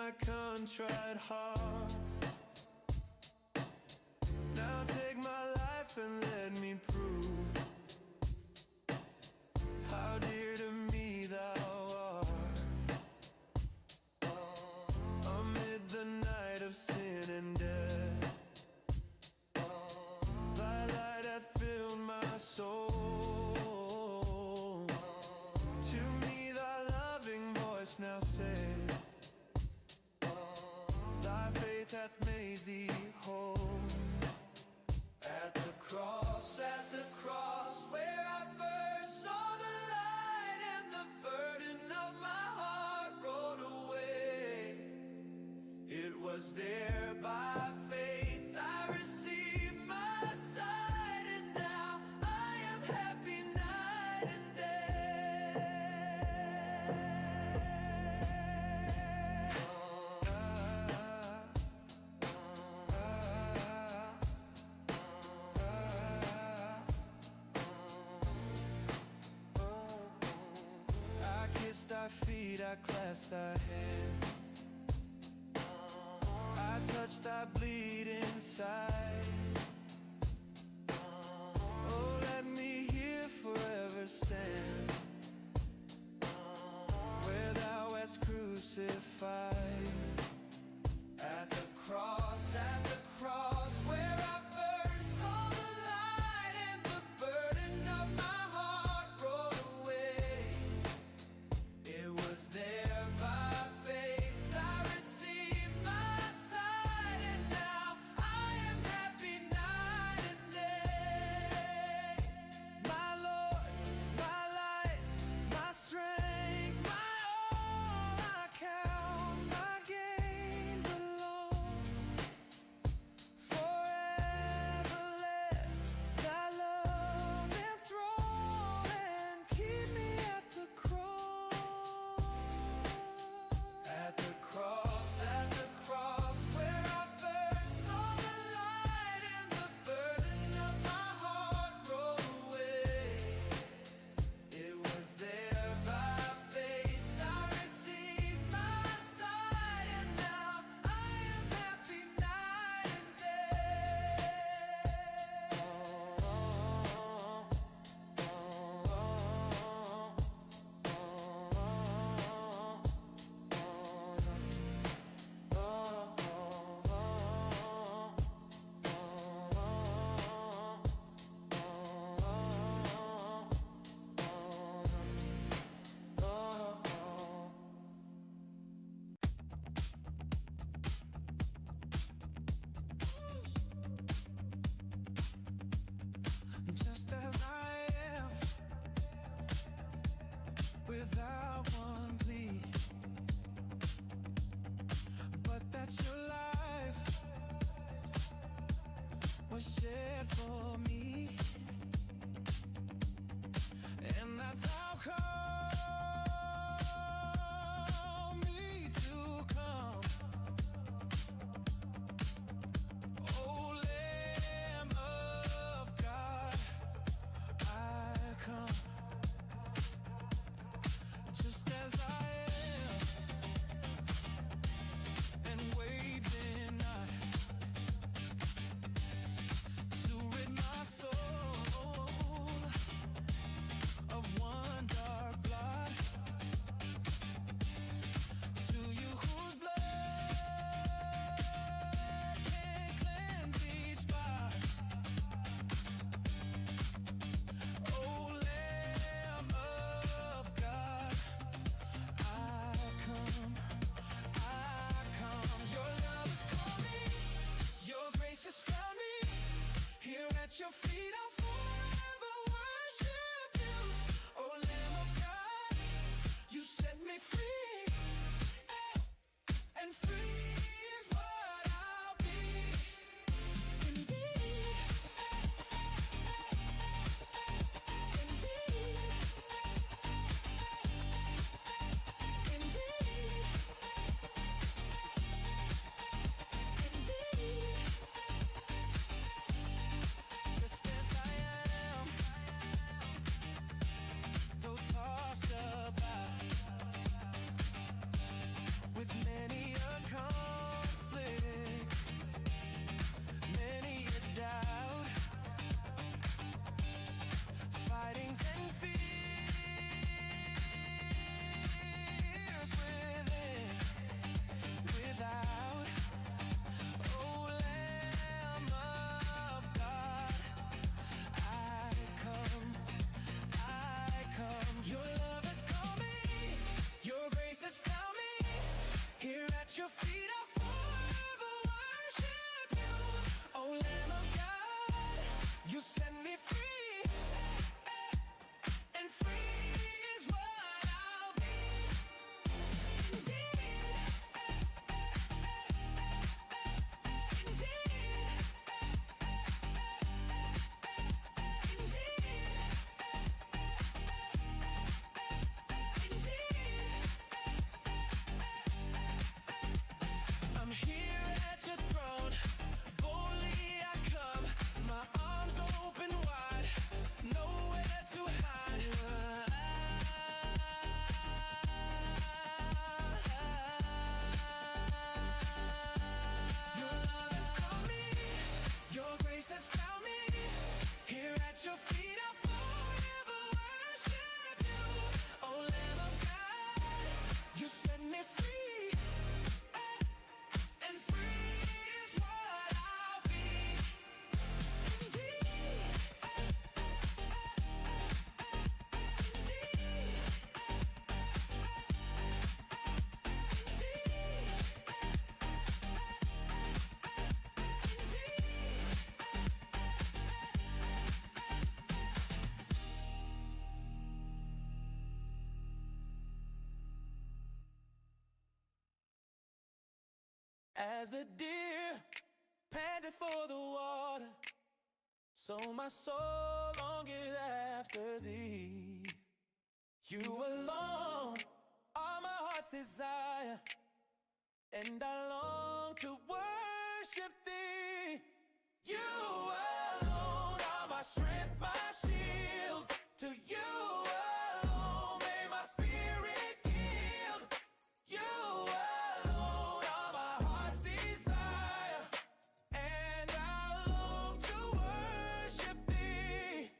my contrite heart. Now take my life and let me prove how dear to me thou art. Amid the night of sin and death, thy light hath filled my soul. To me thy loving voice now saith, thy faith hath made thee whole. At the cross where I first saw the light, and the burden of my heart rolled away. It was there by faith I received my sight, and now I am happy night and thy feet, I clasp thy hand, I touch thy bleeding side. Oh, let me here forever stand, where thou wast crucified. At the cross where I first saw the light, and the burden of my heart rolled away. It was there by faith I received my sight, and now I am happy night and day. My Lord, my light, my strength, my all I count. As the deer panted for the water, so my soul longeth after thee. You alone are my heart's desire, and I long to worship thee. You alone are my strength, my shield. To you alone may my spirit yield. You alone are my heart's desire, and I long to worship thee.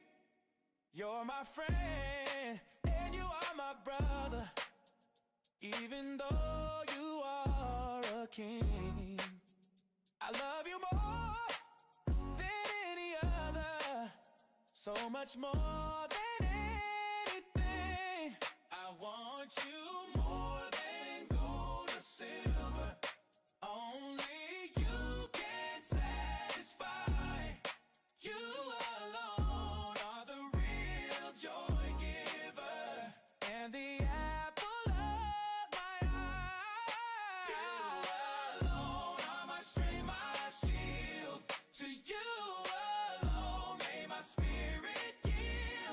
You're my friend, and you are my brother, even though you are a king. I love you more than any other, so much more than anything. I want you more than gold or silver. Only you can satisfy. You alone are the real joy giver, and the apple of my eye. You alone are my strength, my shield. To you alone may my spirit yield.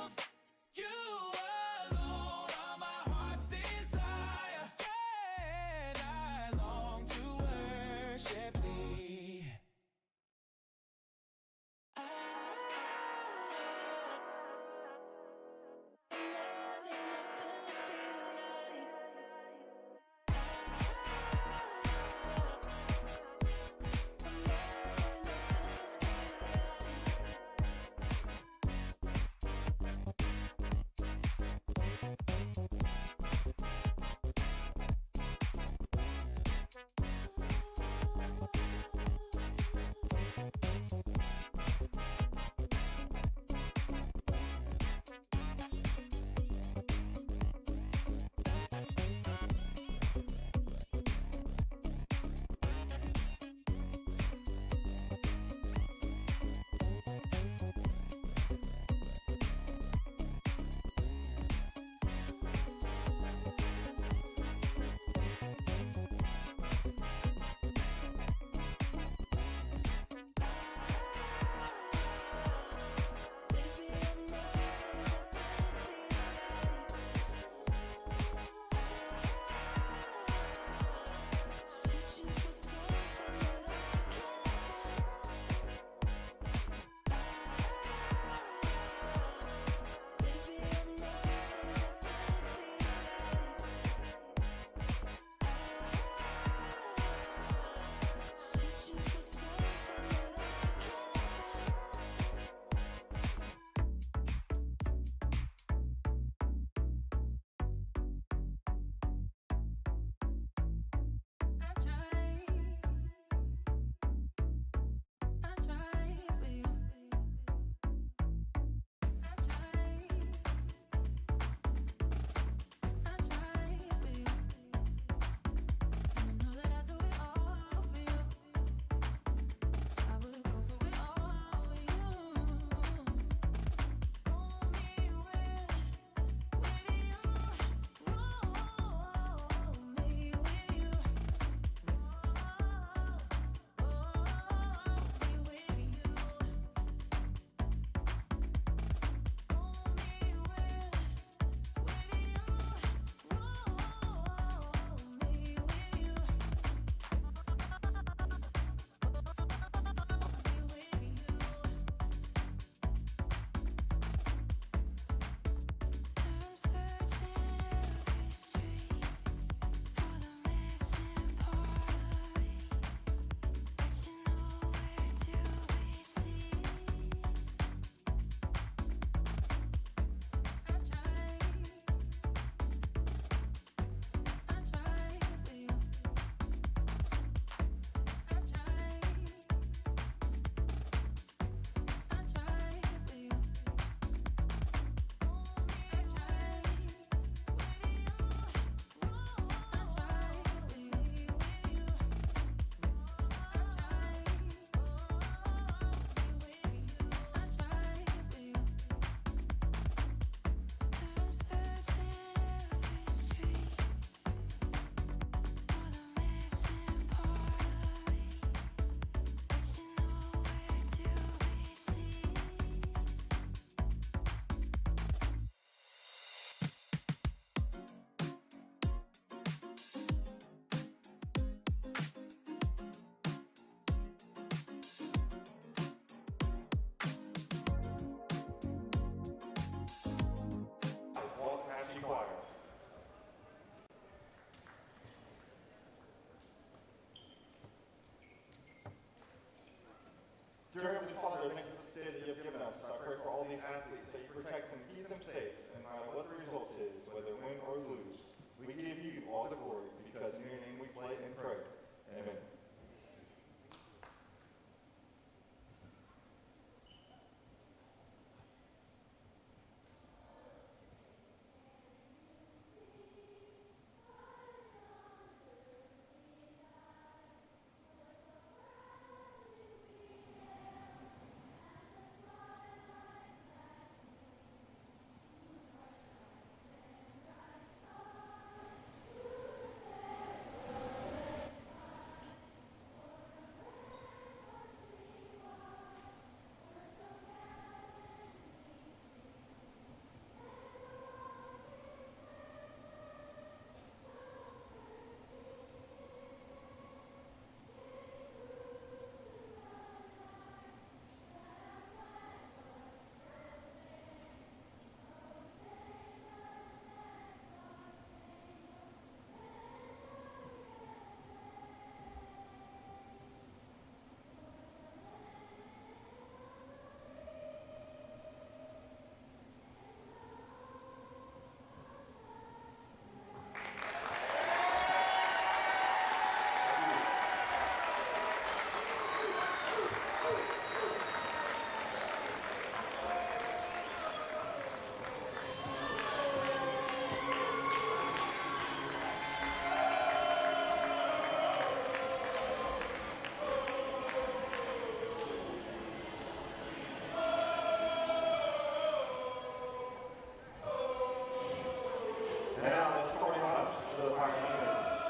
Pioneers.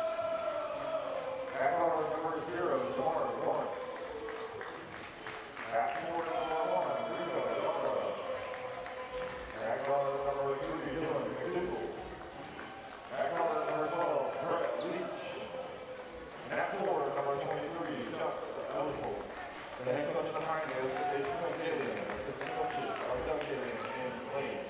At guard number 0, Jamar Lawrence. At forward number 1, Rico Ibarra. At guard number 3, Dylan McDougal. At guard number 12, Brett Leach. And at forward number 23, Chuck Elifor. The head coach of the Pioneers is Phil Gillian. Assistant coaches are Doug Gillian and Lane.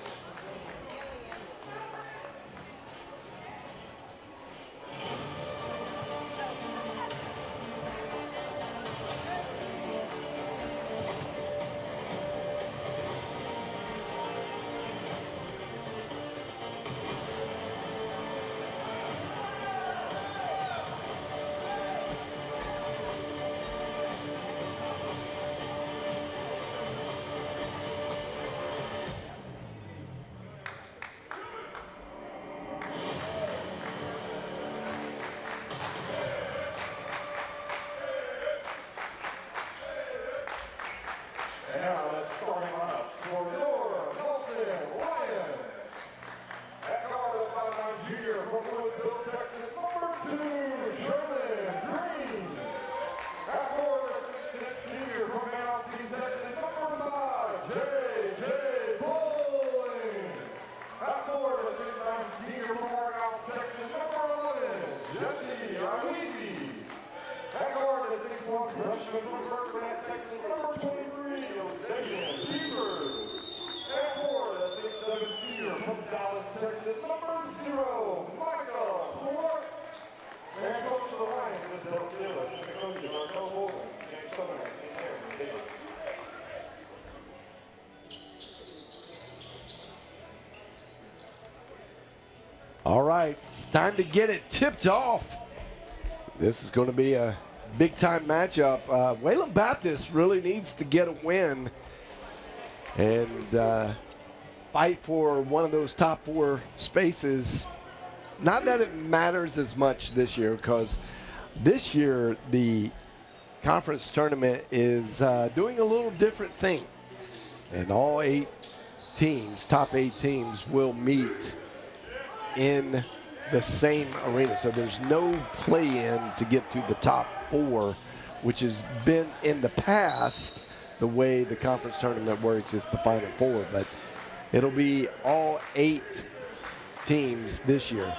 And now let's starting lineup for Nora Nelson Lyons. At guard of 5'9" junior from Louisville, Texas, number 2, Traylon Green. At forward, 6'6" senior from Manalski, Texas, number 5, J.J. Bowling. At forward, 6'9" senior from Argyle, Texas, number 11, Jesse Iweezy. At guard, 6'1" freshman from Birkenhead, Texas, number 23, Xavier Beaver. At forward, 6'7" senior from Dallas, Texas, number 0, Michael Clark. And coach of the Lions is Del Gill. Assistant coaches are Joe Holden, James Summerlin, and Aaron Davis. All right, it's time to get it tipped off. This is going to be a big-time matchup. Wayland Baptist really needs to get a win and fight for one of those top 4 spaces. Not that it matters as much this year, because this year the conference tournament is doing a little different thing. And all 8 teams, top 8 teams, will meet in the same arena. So there's no play-in to get to the top 4, which has been in the past the way the conference tournament works. Is the Final 4, but it'll be all 8 teams this year.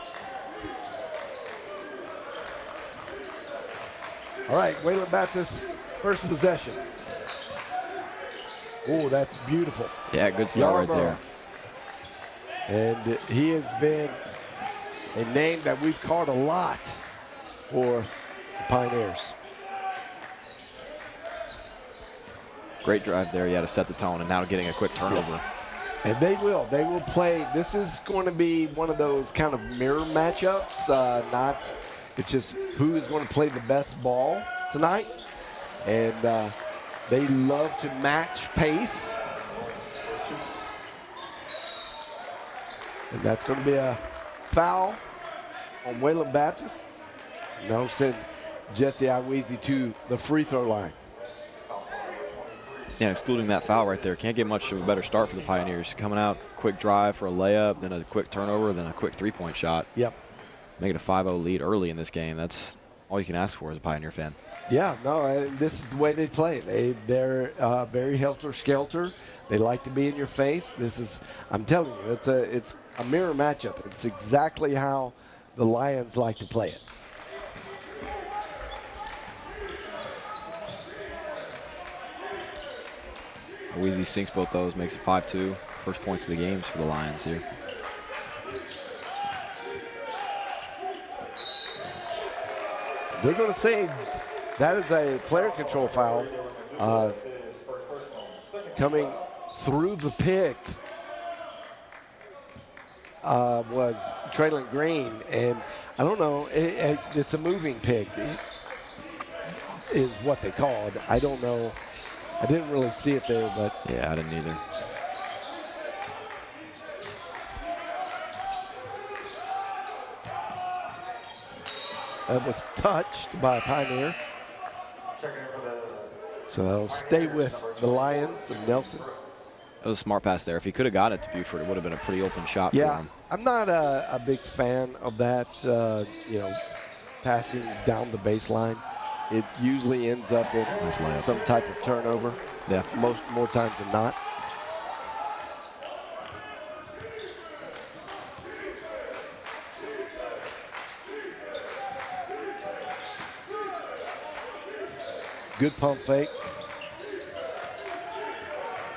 All right, Wayland Baptist, first possession. Oh, that's beautiful. Yeah, good start right there. And he has been a name that we've called a lot for the Pioneers. Great drive there. Yeah, to set the tone, and now getting a quick turnover. And they will play. This is going to be one of those kind of mirror matchups. It's just who is going to play the best ball tonight. And they love to match pace. And that's going to be a foul on Wayland Baptist. Now send Jesse Iweezy to the free throw line. Yeah, excluding that foul right there. Can't get much of a better start for the Pioneers. Coming out, quick drive for a layup, then a quick turnover, then a quick three-point shot. Yep. Make it a 5-0 lead early in this game. That's all you can ask for as a Pioneer fan. Yeah, no, this is the way they play. They're very helter-skelter. They like to be in your face. This is, I'm telling you, it's a mirror matchup. It's exactly how the Lions like to play it. Iweezy sinks both those, makes it 5-2. First points of the games for the Lions here. They're going to say that is a player control foul. Coming through the pick was Traylon Green, and I don't know, it's a moving pick is what they called. I don't know. I didn't really see it there, but. Yeah, I didn't either. That was touched by a Pioneer. So that'll stay with the Lions and Nelson. It was a smart pass there. If he could have got it to Buford, it would have been a pretty open shot for him. I'm not a big fan of that, passing down the baseline. It usually ends up in some type of turnover. Yeah. More times than not. Good pump fake.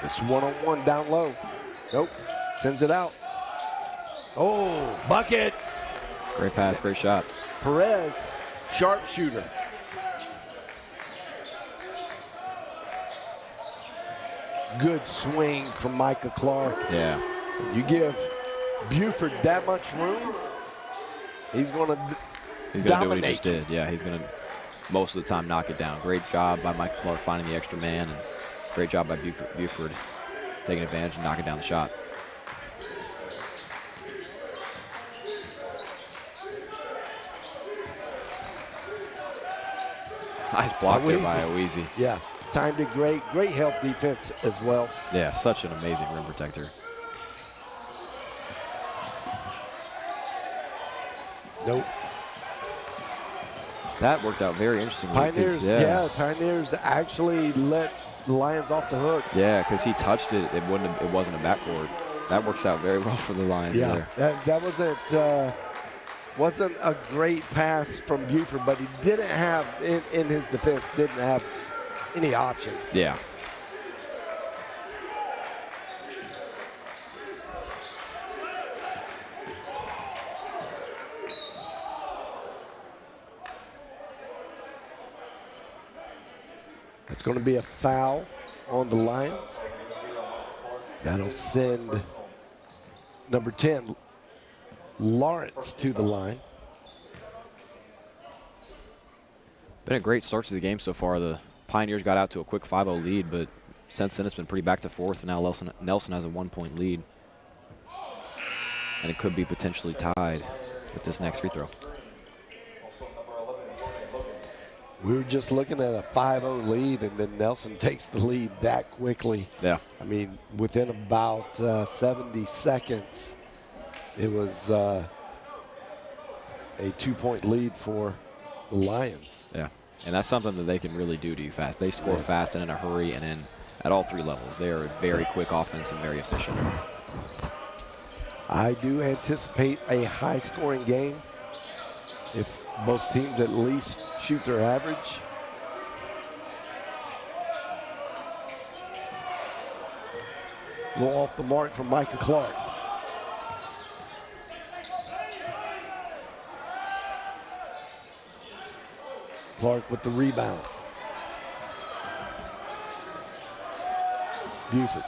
It's one-on-one down low. Nope. Sends it out. Oh, buckets. Great pass, great shot. Perez, sharpshooter. Good swing from Micah Clark. Yeah. You give Buford that much room, he's going to do what he just did. Yeah, he's going to most of the time knock it down. Great job by Micah Clark finding the extra man, and great job by Buford taking advantage and knocking down the shot. Nice block there by Oweezy. Yeah, timed it great. Great help defense as well. Yeah, such an amazing rim protector. Nope. That worked out very interestingly. Pioneers, Pioneers actually let the Lions off the hook. Yeah, because he touched it. It wasn't a backboard. That works out very well for the Lions there. That wasn't a great pass from Buford, but he didn't have, in his defense, didn't have any option. Yeah. It's going to be a foul on the Lions. That'll send number 10, Lawrence, to the line. Been a great start to the game so far. The Pioneers got out to a quick 5-0 lead, but since then it's been pretty back to forth, and now Nelson has a 1-point lead. And it could be potentially tied with this next free throw. We were just looking at a 5-0 lead, and then Nelson takes the lead that quickly. Yeah. I mean, within about 70 seconds, it was a 2-point lead for the Lions. Yeah, and that's something that they can really do to you fast. They score fast and in a hurry, and in at all three levels. They are a very quick offense and very efficient. I do anticipate a high-scoring game if both teams at least shoot their average. Go off the mark from Micah Clark. Clark with the rebound. Buford.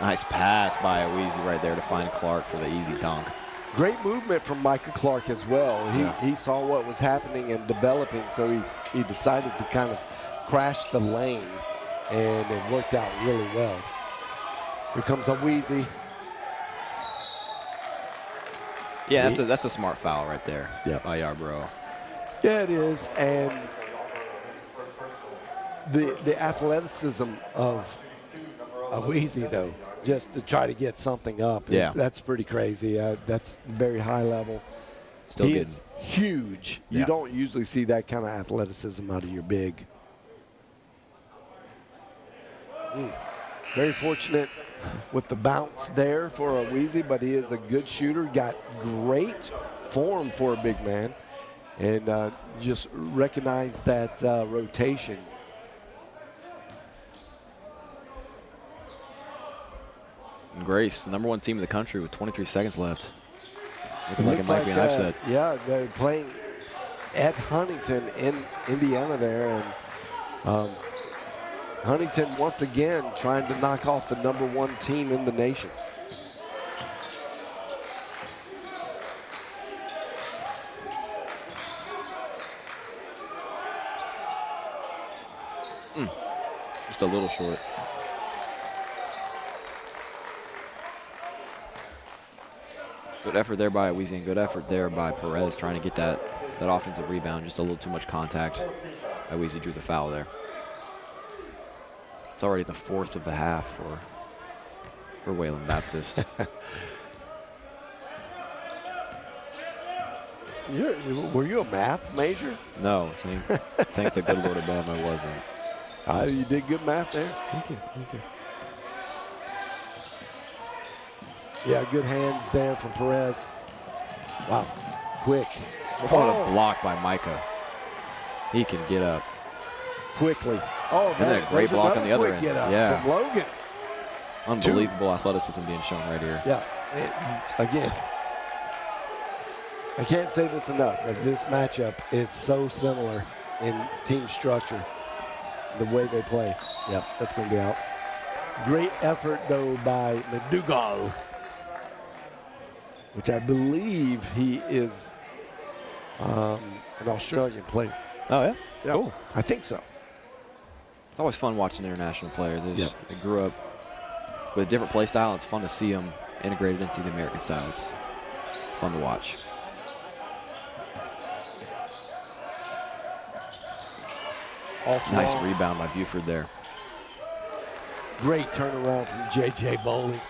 Nice pass by Oweezy right there to find Clark for the easy dunk. Great movement from Micah Clark as well. He saw what was happening and developing, so he decided to kind of crash the lane, and it worked out really well. Here comes Oweezy. Yeah, that's a smart foul right there by Yarbrough. Yeah, it is, and the athleticism of Oweezy, though, just to try to get something up. Yeah. That's pretty crazy. That's very high level. Still he good. is huge. You don't usually see that kind of athleticism out of your big. Very fortunate with the bounce there for Oweezy, but he is a good shooter. Got great form for a big man, and just recognize that rotation. And Grace, the number 1 team in the country with 23 seconds left. Looking like it might be an upset. Yeah, they're playing at Huntington in Indiana there, and Huntington once again trying to knock off the number 1 team in the nation. Just a little short. Good effort there by Oweezy and good effort there by Perez trying to get that offensive rebound. Just a little too much contact. Oweezy drew the foul there. It's already the 4th of the half for Wayland Baptist. Were you a math major? No, see, thank the good Lord above I wasn't. You did good math there. Thank you, thank you. Yeah, good hands there from Perez. Wow, quick. What a block by Micah. He can get up. Quickly. Oh, And then a great block on the other end. Yeah. From Logan. Unbelievable athleticism being shown right here. Yeah. Again, I can't say this enough, but this matchup is so similar in team structure, the way they play. Yep, that's going to be out. Great effort, though, by Madugal, which I believe he is an Australian player. Oh, yeah? Yep. Cool. I think so. It's always fun watching international players. They grew up with a different play style. It's fun to see them integrated into the American style. It's fun to watch. Nice rebound by Buford there. Great turnaround from J.J. Bowling.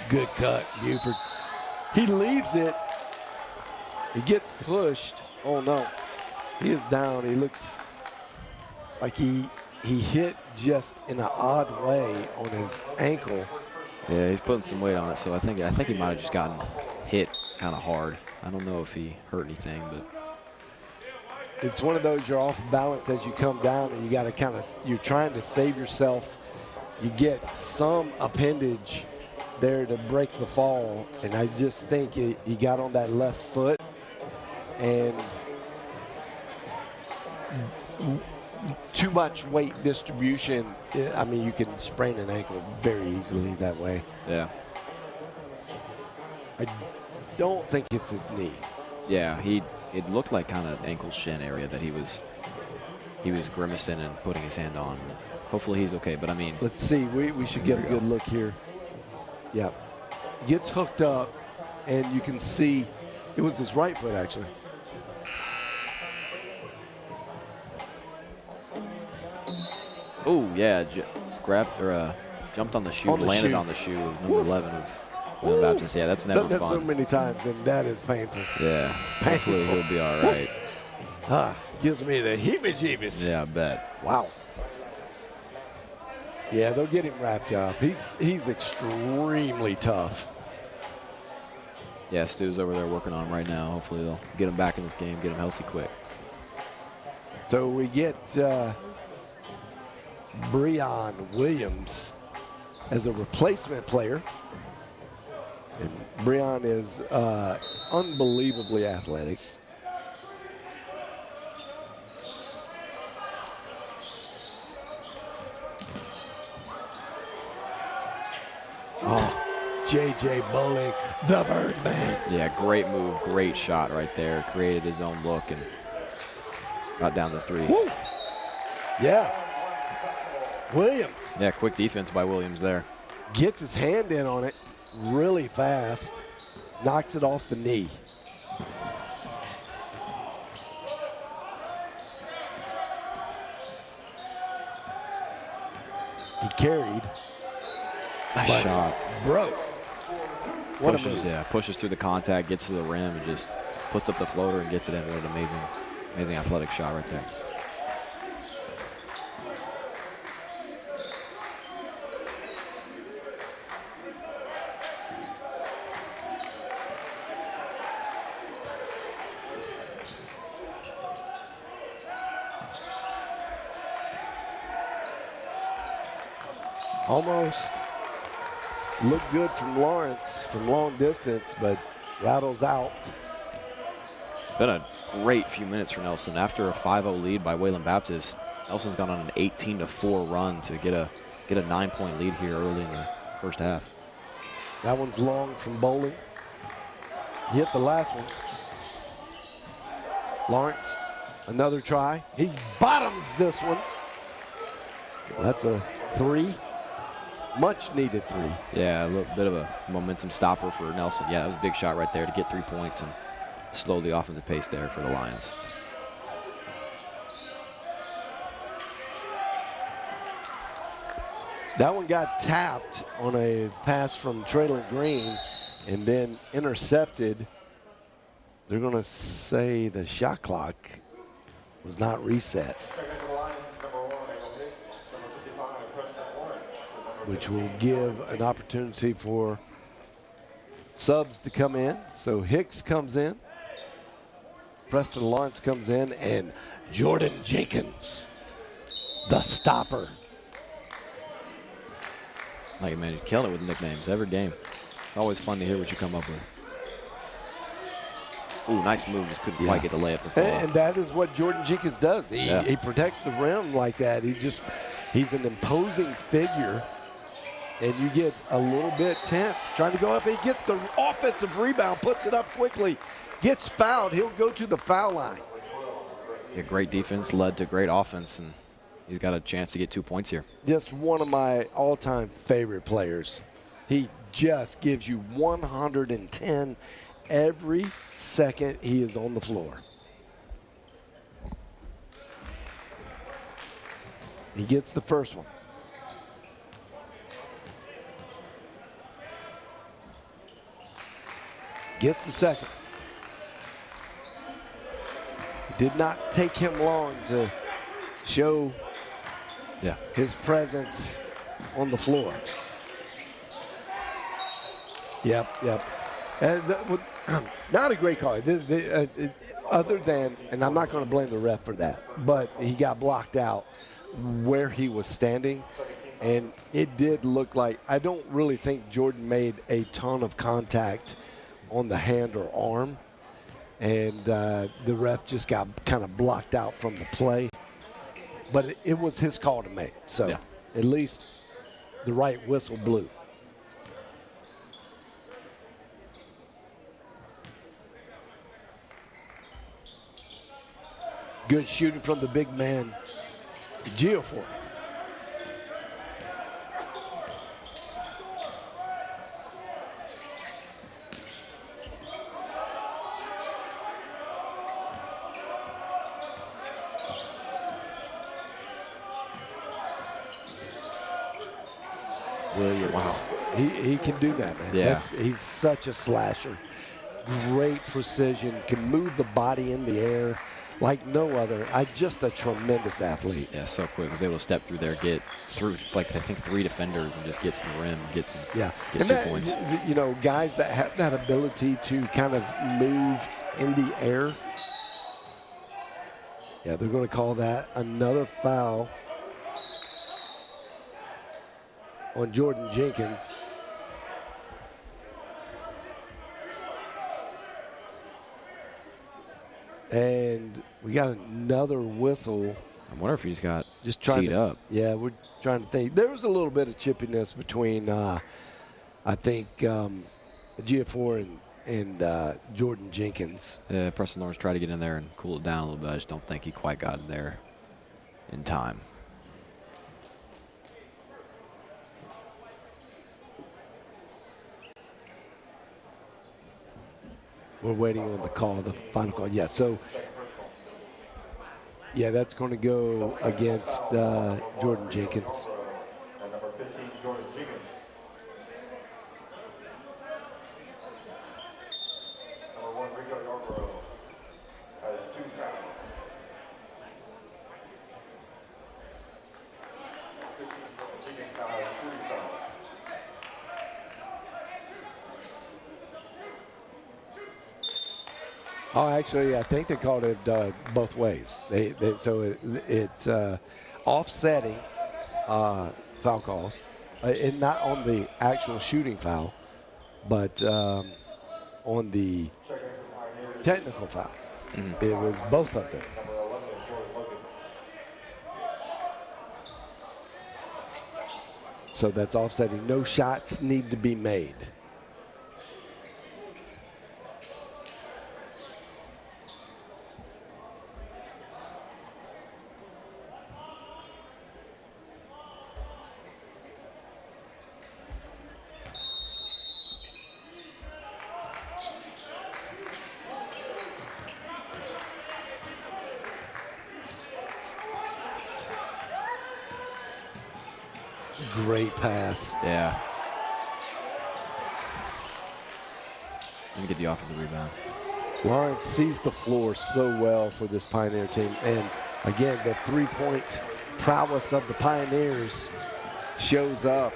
Good cut, Buford. He leaves it. He gets pushed. Oh, no. He is down. He looks like he hit just in an odd way on his ankle. Yeah, he's putting some weight on it, so I think he might have just gotten hit kind of hard. I don't know if he hurt anything, but it's one of those you're off balance as you come down, and you got to you're trying to save yourself. You get some appendage there to break the fall, and I just think he got on that left foot, and too much weight distribution. I mean, you can sprain an ankle very easily that way. yeah. I don't think it's his knee. Yeah, it looked like kind of ankle shin area that he was grimacing and putting his hand on. Hopefully he's okay, but I mean, Let's see. We should get a good look here. Yeah. Gets hooked up, and you can see it was his right foot, actually. oh yeah, grabbed or jumped on the shoe, On the landed shoe. on the shoe of number 11 of Wayland Baptist. Yeah, that's never Done that so fun. many times, and that is painful. Yeah, hopefully he'll be all right. Gives me the heebie-jeebies. Yeah, I bet. Wow. Yeah, they'll get him wrapped up. He's extremely tough. Yeah, Stu's over there working on him right now. Hopefully they'll get him back in this game, get him healthy quick. So we get Breon Williams as a replacement player. And Breon is unbelievably athletic. Oh, J.J. Bowling, the Birdman. Yeah, great move, great shot right there. Created his own look and got down to 3. Woo. Yeah. Williams Yeah, quick defense by Williams there. gets his hand in on it really fast, knocks it off the knee. He carried, Nice but shot. broke. What a Pushes, move. yeah, pushes through the contact, gets to the rim, and just puts up the floater and gets it in. What an amazing athletic shot right there. Almost looked good from Lawrence from long distance, but rattles out. Been a great few minutes for Nelson. After a 5-0 lead by Wayland Baptist, Nelson's gone on an 18-4 run to get a 9-point lead here early in the first half. That one's long from Bowling. He hit the last one. Lawrence, another try. He bottoms this one. That's a 3. Much needed 3. Yeah, a little bit of a momentum stopper for Nelson. Yeah, that was a big shot right there to get 3 points and slow the offensive pace there for the Lions. That one got tapped on a pass from Traylon Green and then intercepted. They're going to say the shot clock was not reset, Checking for the Lions, number 1, Michael Hicks, number 55, Preston Lawrence, and number which will 15, give Jordan an opportunity for subs to come in. So Hicks comes in, Preston Lawrence comes in, and Jordan Jenkins, the stopper. Like you mentioned, killing it with nicknames every game. Always fun to hear what you come up with. Ooh, nice move. Just couldn't quite get the layup to fall. And that is what Jordan Jenkins does. He protects the rim like that. He's an imposing figure, and you get a little bit tense trying to go up. He gets the offensive rebound, puts it up quickly, gets fouled. He'll go to the foul line. Yeah, great defense led to great offense, and he's got a chance to get 2 points here. Just one of my all-time favorite players. He just gives you 110 every second he is on the floor. He gets the first one. Gets the second. Did not take him long to show his presence on the floor. Yep. And not a great call. Other than, and I'm not going to blame the ref for that, but he got blocked out where he was standing, and it did look like, I don't really think Jordan made a ton of contact on the hand or arm, and the ref just got kind of blocked out from the play. But it was his call to make, so at least the right whistle blew. Good shooting from the big man, Geofor. Williams. Wow. He can do that, man. Yeah. He's such a slasher. Great precision, can move the body in the air like no other. Just a tremendous athlete. Yeah, so quick. Was able to step through there, get through, like, I think 3 defenders and just get to the rim, get 2 points. You know, guys that have that ability to kind of move in the air. Yeah, they're going to call that another foul on Jordan Jenkins. And we got another whistle. I wonder if he's got Just trying teed up. Yeah, we're trying to think. There was a little bit of chippiness between, I think, Geofor and Jordan Jenkins. Yeah, Preston Lawrence tried to get in there and cool it down a little bit. I just don't think he quite got in there in time. We're waiting on the call, the final call. Yeah, so, yeah, that's going to go against Jordan Jenkins. and number 15, Jordan Jenkins. Number 1, Rico Yarbrough has 2 fouls. 15, Jordan Jenkins now has 3 fouls. Oh, actually, I think they called it both ways. So it's offsetting foul calls, and not on the actual shooting foul, but on the technical foul. It was both of them. Number 11 is Jordan Logan. So that's offsetting. No shots need to be made. great pass. Yeah. Let me get the offensive rebound. Lawrence sees the floor so well for this Pioneer team. And again, the three-point prowess of the Pioneers shows up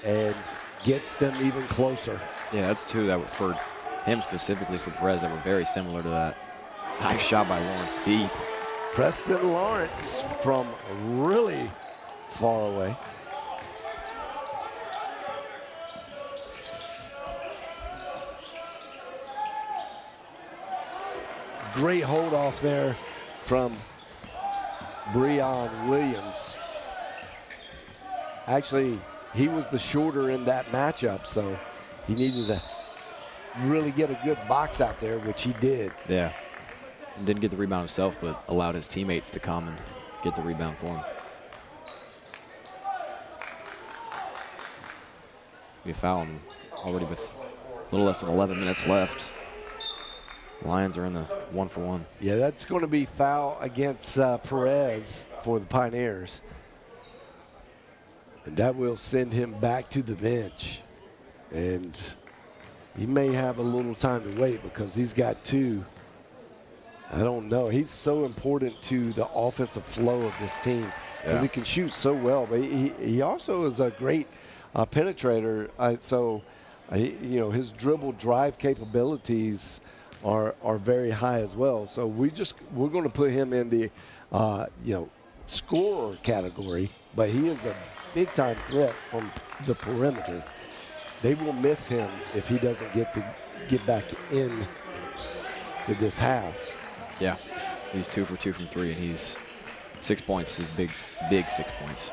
and gets them even closer. Yeah, that's two that were for him specifically, for Perez, that were very similar to that. Nice shot by Lawrence deep. Preston Lawrence from really far away. Great hold off there from Breon Williams. Actually, he was the shorter in that matchup, so he needed to really get a good box out there, which he did. Yeah. And didn't get the rebound himself, but allowed his teammates to come and get the rebound for him. Be a foul already with a little less than 11 minutes left. Lions are in the 1-for-1. Yeah, that's going to be foul against Perez for the Pioneers. And that will send him back to the bench. And he may have a little time to wait because he's got two. I don't know. He's so important to the offensive flow of this team because he can shoot so well. But he also is a great penetrator. You know, his dribble drive capabilities are very high as well. So we're going to put him in the scorer category, but he is a big time threat from the perimeter. They will miss him if he doesn't get back in to this half. Yeah, he's 2 for 2 from three, and he's 6 points. He's big 6 points.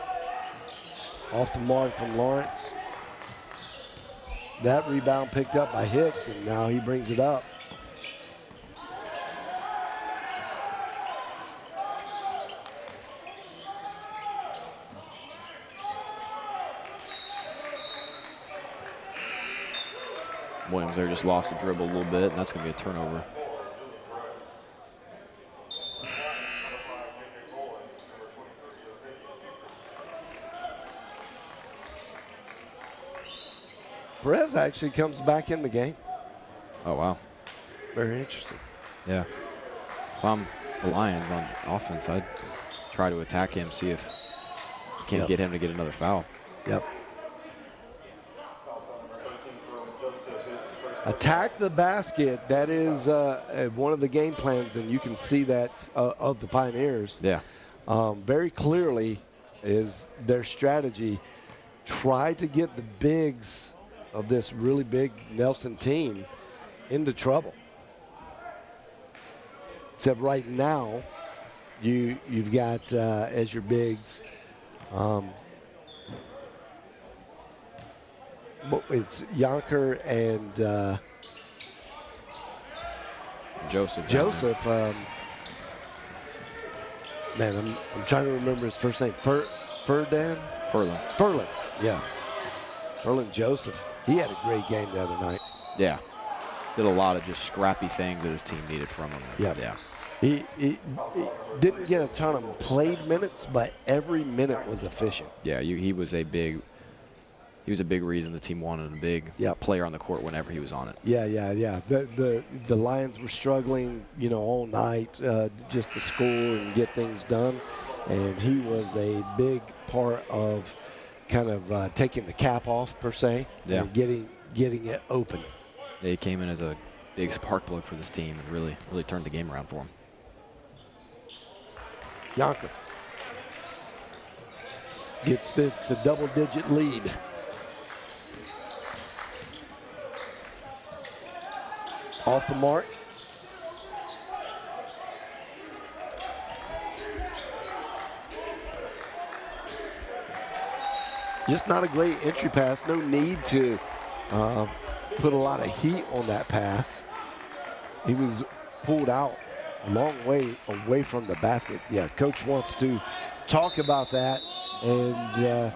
Off the mark from Lawrence. That rebound picked up by Hicks, and now he brings it up. Williams there just lost the dribble a little bit, and that's going to be a turnover. Perez actually comes back in the game. Oh, wow. Very interesting. Yeah. If I'm the Lions on offense, I'd try to attack him, see if you can't get him to get another foul. Yep. Attack the basket. That is one of the game plans, and you can see that of the Pioneers. Yeah. Very clearly is their strategy. Try to get the bigs of this really big Nelson team into trouble. Except right now, you've got as your bigs. It's Yonker and Joseph. Man, I'm trying to remember his first name. Furlan, yeah. Furlan Joseph. He had a great game the other night. Yeah. Did a lot of just scrappy things that his team needed from him. Yeah. He didn't get a ton of played minutes, but every minute was efficient. Yeah, he was a big reason the team wanted a big player on the court whenever he was on it. Yeah. The Lions were struggling, all night just to score and get things done, and he was a big part of kind of taking the cap off per se and getting it open. Yeah, he came in as a big spark plug for this team and really turned the game around for him. Yonker gets this to double-digit lead. Off the mark. Just not a great entry pass. No need to put a lot of heat on that pass. He was pulled out a long way away from the basket. Yeah, coach wants to talk about that and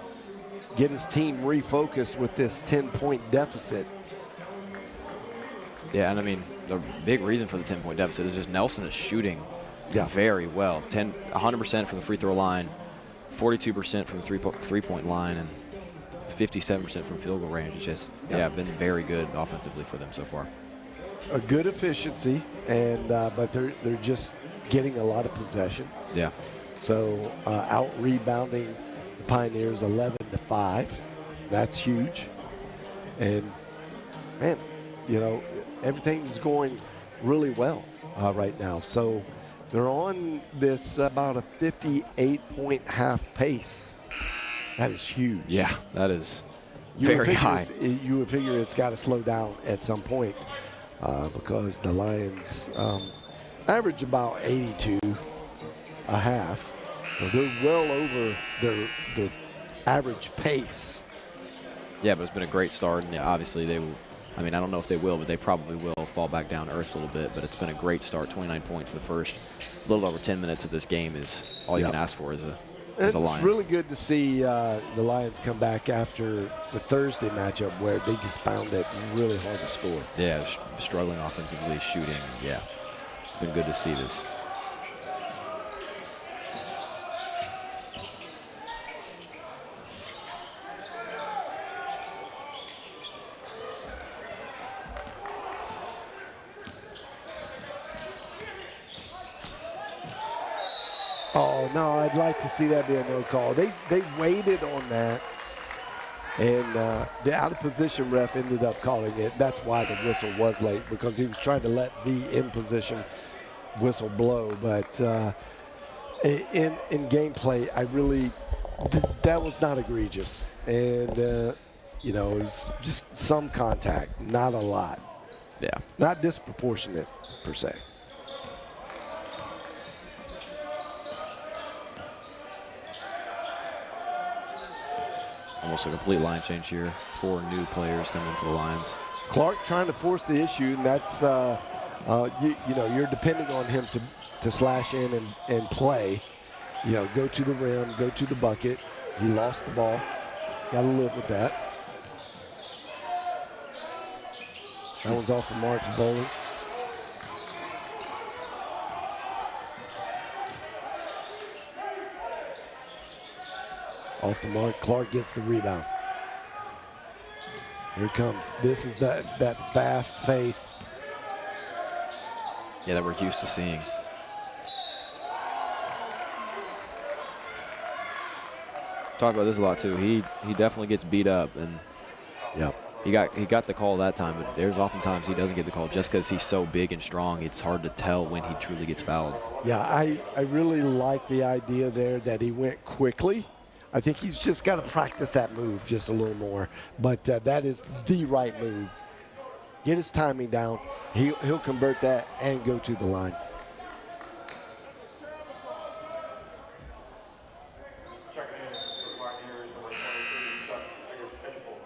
get his team refocused with this 10-point deficit. Yeah, and I mean, the big reason for the 10-point deficit is just Nelson is shooting very well. 100% from the free throw line, 42% from three-point line and 57% from field goal range. It's just, been very good offensively for them so far. A good efficiency, and but they're just getting a lot of possessions. Yeah. So out rebounding the Pioneers 11-5. That's huge. And man, you know, everything's going really well right now. So they're on this about a 58-point half pace. That is huge. Yeah, that is very high. You would figure it's got to slow down at some point because the Lions average about 82 a half. So they're well over their average pace. Yeah, but it's been a great start, and obviously they will. I mean, I don't know if they will, but they probably will fall back down to earth a little bit. But it's been a great start. 29 points in the first little over 10 minutes of this game is all you can ask for as a Lion. It's really good to see the Lions come back after the Thursday matchup where they just found it really hard to score. Yeah, struggling offensively, shooting. Yeah, it's been good to see this. Oh, no, I'd like to see that be a no call. They waited on that, and the out-of-position ref ended up calling it. That's why the whistle was late, because he was trying to let the in-position whistle blow. But in gameplay, that was not egregious. And, you know, it was just some contact, not a lot. Yeah. Not disproportionate, per se. Almost a complete line change here. 4 new players coming for the Lions. Clark trying to force the issue, and that's, you know, you're depending on him to slash in and play. You know, go to the rim, go to the bucket. He lost the ball. Got to live with that. That one's off the mark for Bowling. Off the mark, Clark gets the rebound. Here it comes. This is that fast pace. Yeah, that we're used to seeing. Talk about this a lot too. He definitely gets beat up, and he got the call that time. But there's oftentimes he doesn't get the call just because he's so big and strong. It's hard to tell when he truly gets fouled. Yeah, I really like the idea there that he went quickly. I think he's just got to practice that move just a little more. But that is the right move. Get his timing down. He'll convert that and go to the line. Checking in for the Pioneers, number 23, Chuck Edgepool.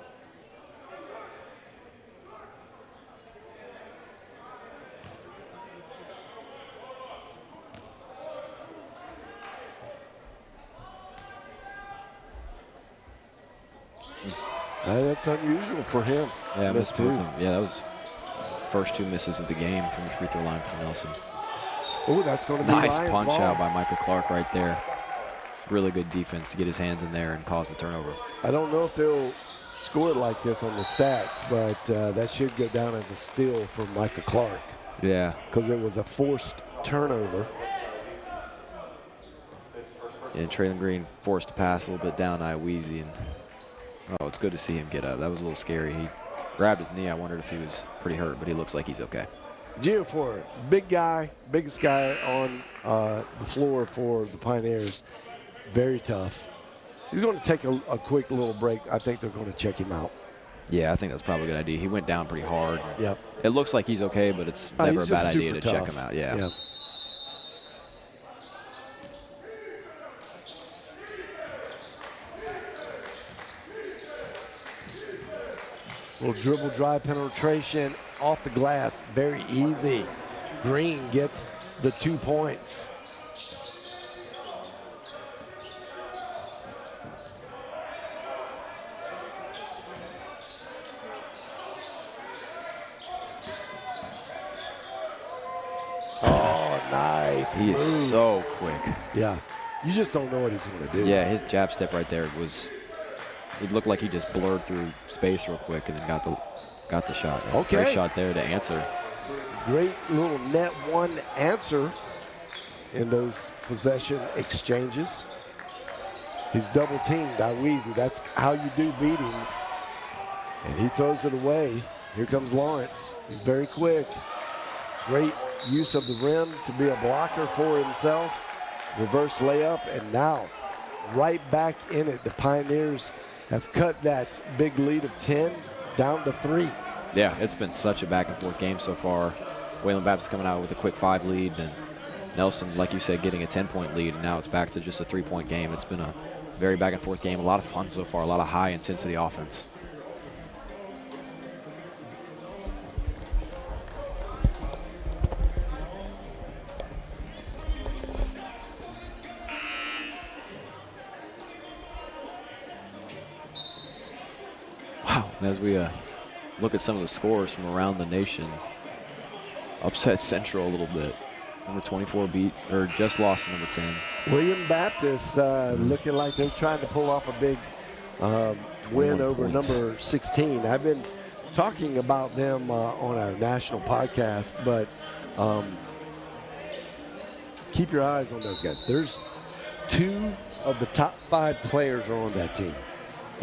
That's unusual for him. Yeah, missed 2. Yeah, that was first 2 misses of the game from the free throw line from Nelson. Oh, that's going to be Nice Lions punch ball. out by Michael Clark right there. Really good defense to get his hands in there and cause the turnover. I don't know if they'll score it like this on the stats, but that should go down as a steal for Michael Clark Yeah. because it was a forced turnover. And Traylon Green forced to pass a little bit down Iweezy, and it's good to see him get up. That was a little scary. He grabbed his knee. I wondered if he was pretty hurt, but he looks like he's okay. Geofor, big guy, biggest guy on the floor for the Pioneers. Very tough. He's going to take a quick little break. I think they're going to check him out. Yeah, I think that's probably a good idea. He went down pretty hard. Yep. It looks like he's okay, but it's never a he's bad just idea to super check tough. him out. Yeah. Yep. Little dribble drive penetration off the glass. Very easy. Green gets the 2 points. Oh, nice. He is move. so quick. Yeah. You just don't know what he's going to do. Yeah, his jab step right there was. It looked like he just blurred through space real quick and then got the shot. Okay. Great shot there to answer. Great little net one answer in those possession exchanges. He's double teamed. Weezy. That's how you do beat him. And he throws it away. Here comes Lawrence. He's very quick. Great use of the rim to be a blocker for himself. Reverse layup, and now right back in it. The Pioneers have cut that big lead of 10 down to 3. Yeah, it's been such a back-and-forth game so far. Wayland Baptist coming out with a quick 5 lead, and Nelson, like you said, getting a 10-point lead, and now it's back to just a 3-point game. It's been a very back-and-forth game. A lot of fun so far, a lot of high-intensity offense. Wow, as we look at some of the scores from around the nation, upset Central a little bit. Number 24 beat, or just lost to number 10. William Baptist looking like they're trying to pull off a big win over points. number 16. I've been talking about them on our national podcast, but keep your eyes on those guys. There's 2 of the top 5 players are on that team,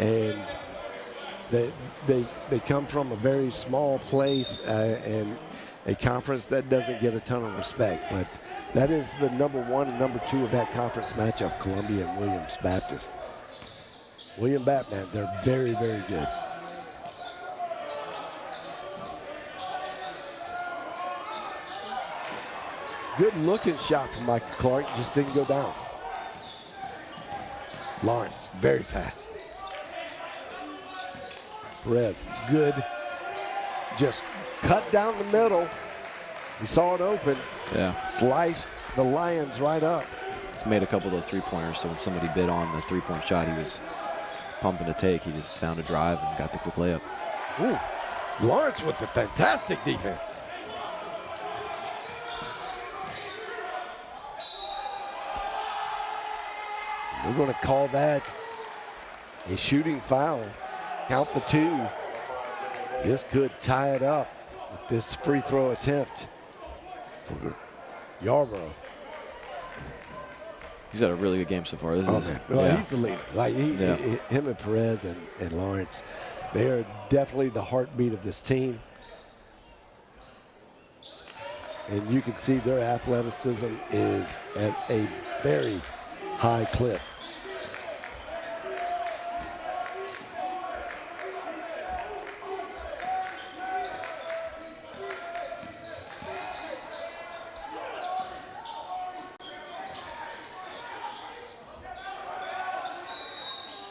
and they come from a very small place and a conference that doesn't get a ton of respect, but that is the number 1 and number 2 of that conference matchup, Columbia and Williams Baptist. William Baptist, they're very, very good. Good looking shot from Michael Clark, just didn't go down. Lawrence, very fast. Perez, good. Just cut down the middle. He saw it open. Yeah. Sliced the Lions right up. He's made a couple of those three-pointers, so when somebody bid on the three-point shot he was pumping to take, he just found a drive and got the quick layup. Ooh, Lawrence with the fantastic defense. We're going to call that a shooting foul. Count the 2. This could tie it up with this free throw attempt for Yarborough. He's had a really good game so far. This is, Well, yeah. he's the leader. Like him and Perez and Lawrence, they are definitely the heartbeat of this team. And you can see their athleticism is at a very high clip.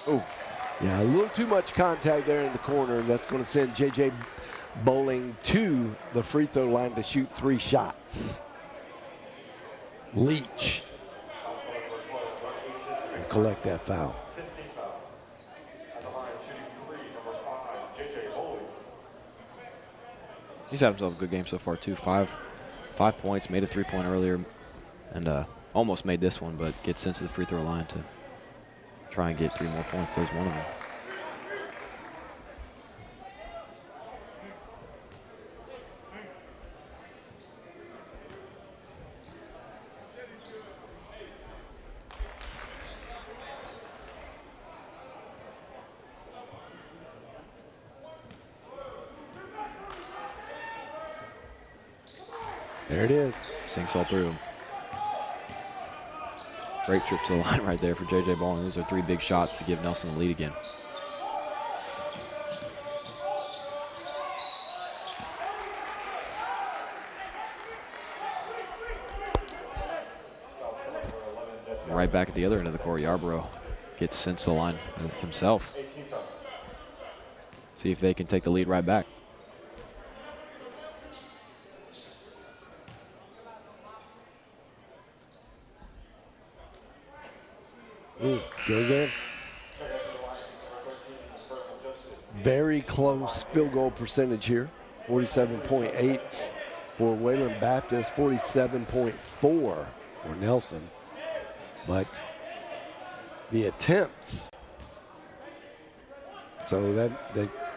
Oh, yeah, a little too much contact there in the corner. That's going to send J.J. Bowling to the free throw line to shoot 3 shots. Leach. And collect that foul. He's had himself a good game so far, too. Five points, made a three-point earlier, and almost made this one, but gets sent to the free throw line to try and get 3 more points. There's one of them. There it is. Sinks all through. Great trip to the line right there for J.J. Bowling. Those are 3 big shots to give Nelson the lead again. Right back at the other end of the court, Yarborough gets sent to the line himself. See if they can take the lead right back. Goes in. Very close field goal percentage here. 47.8 for Wayland Baptist, 47.4 for Nelson. But the attempts. So that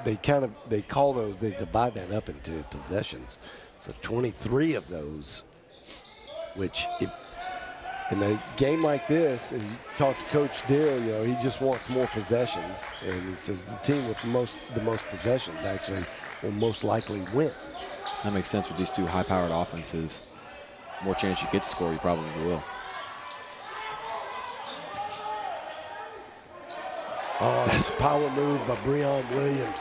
they call those, they divide that up into possessions. So 23 of those, which in a game like this, and you talk to Coach Dill, you know, he just wants more possessions, and he says the team with the most possessions actually will most likely win. That makes sense with these two high-powered offenses. More chance you get to score, you probably will. Oh, that's a power move by Breon Williams.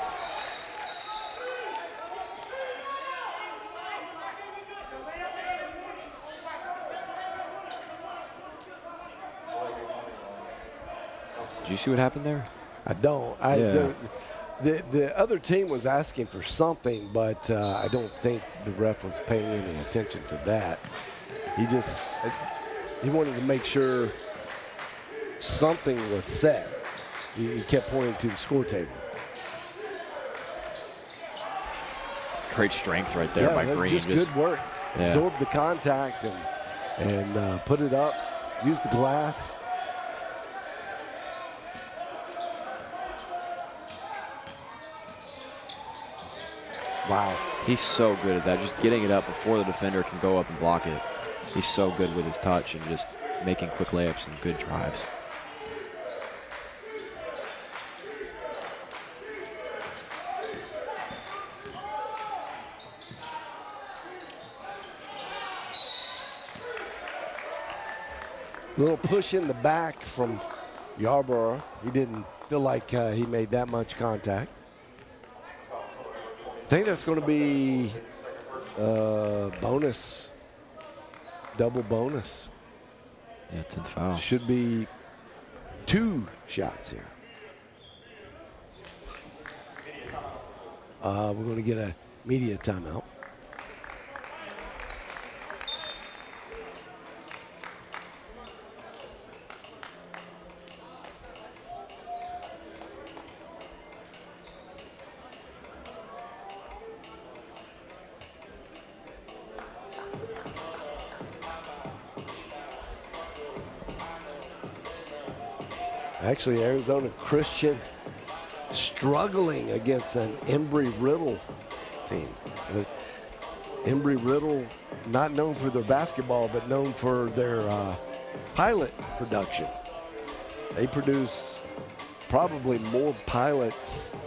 Did you see what happened there? I don't. The other team was asking for something, but I don't think the ref was paying any attention to that. He wanted to make sure something was set. He kept pointing to the score table. Great strength right there by Green. Just good work. Yeah. Absorb the contact and put it up. Use the glass. Wow. He's so good at that, just getting it up before the defender can go up and block it. He's so good with his touch and just making quick layups and good drives. Little push in the back from Yarborough. He didn't feel like he made that much contact. I think that's going to be bonus, double bonus. Yeah, 10th foul. Should be 2 shots here. We're going to get a media timeout. Actually, Arizona Christian struggling against an Embry-Riddle team. Embry-Riddle, not known for their basketball, but known for their pilot production. They produce probably more pilots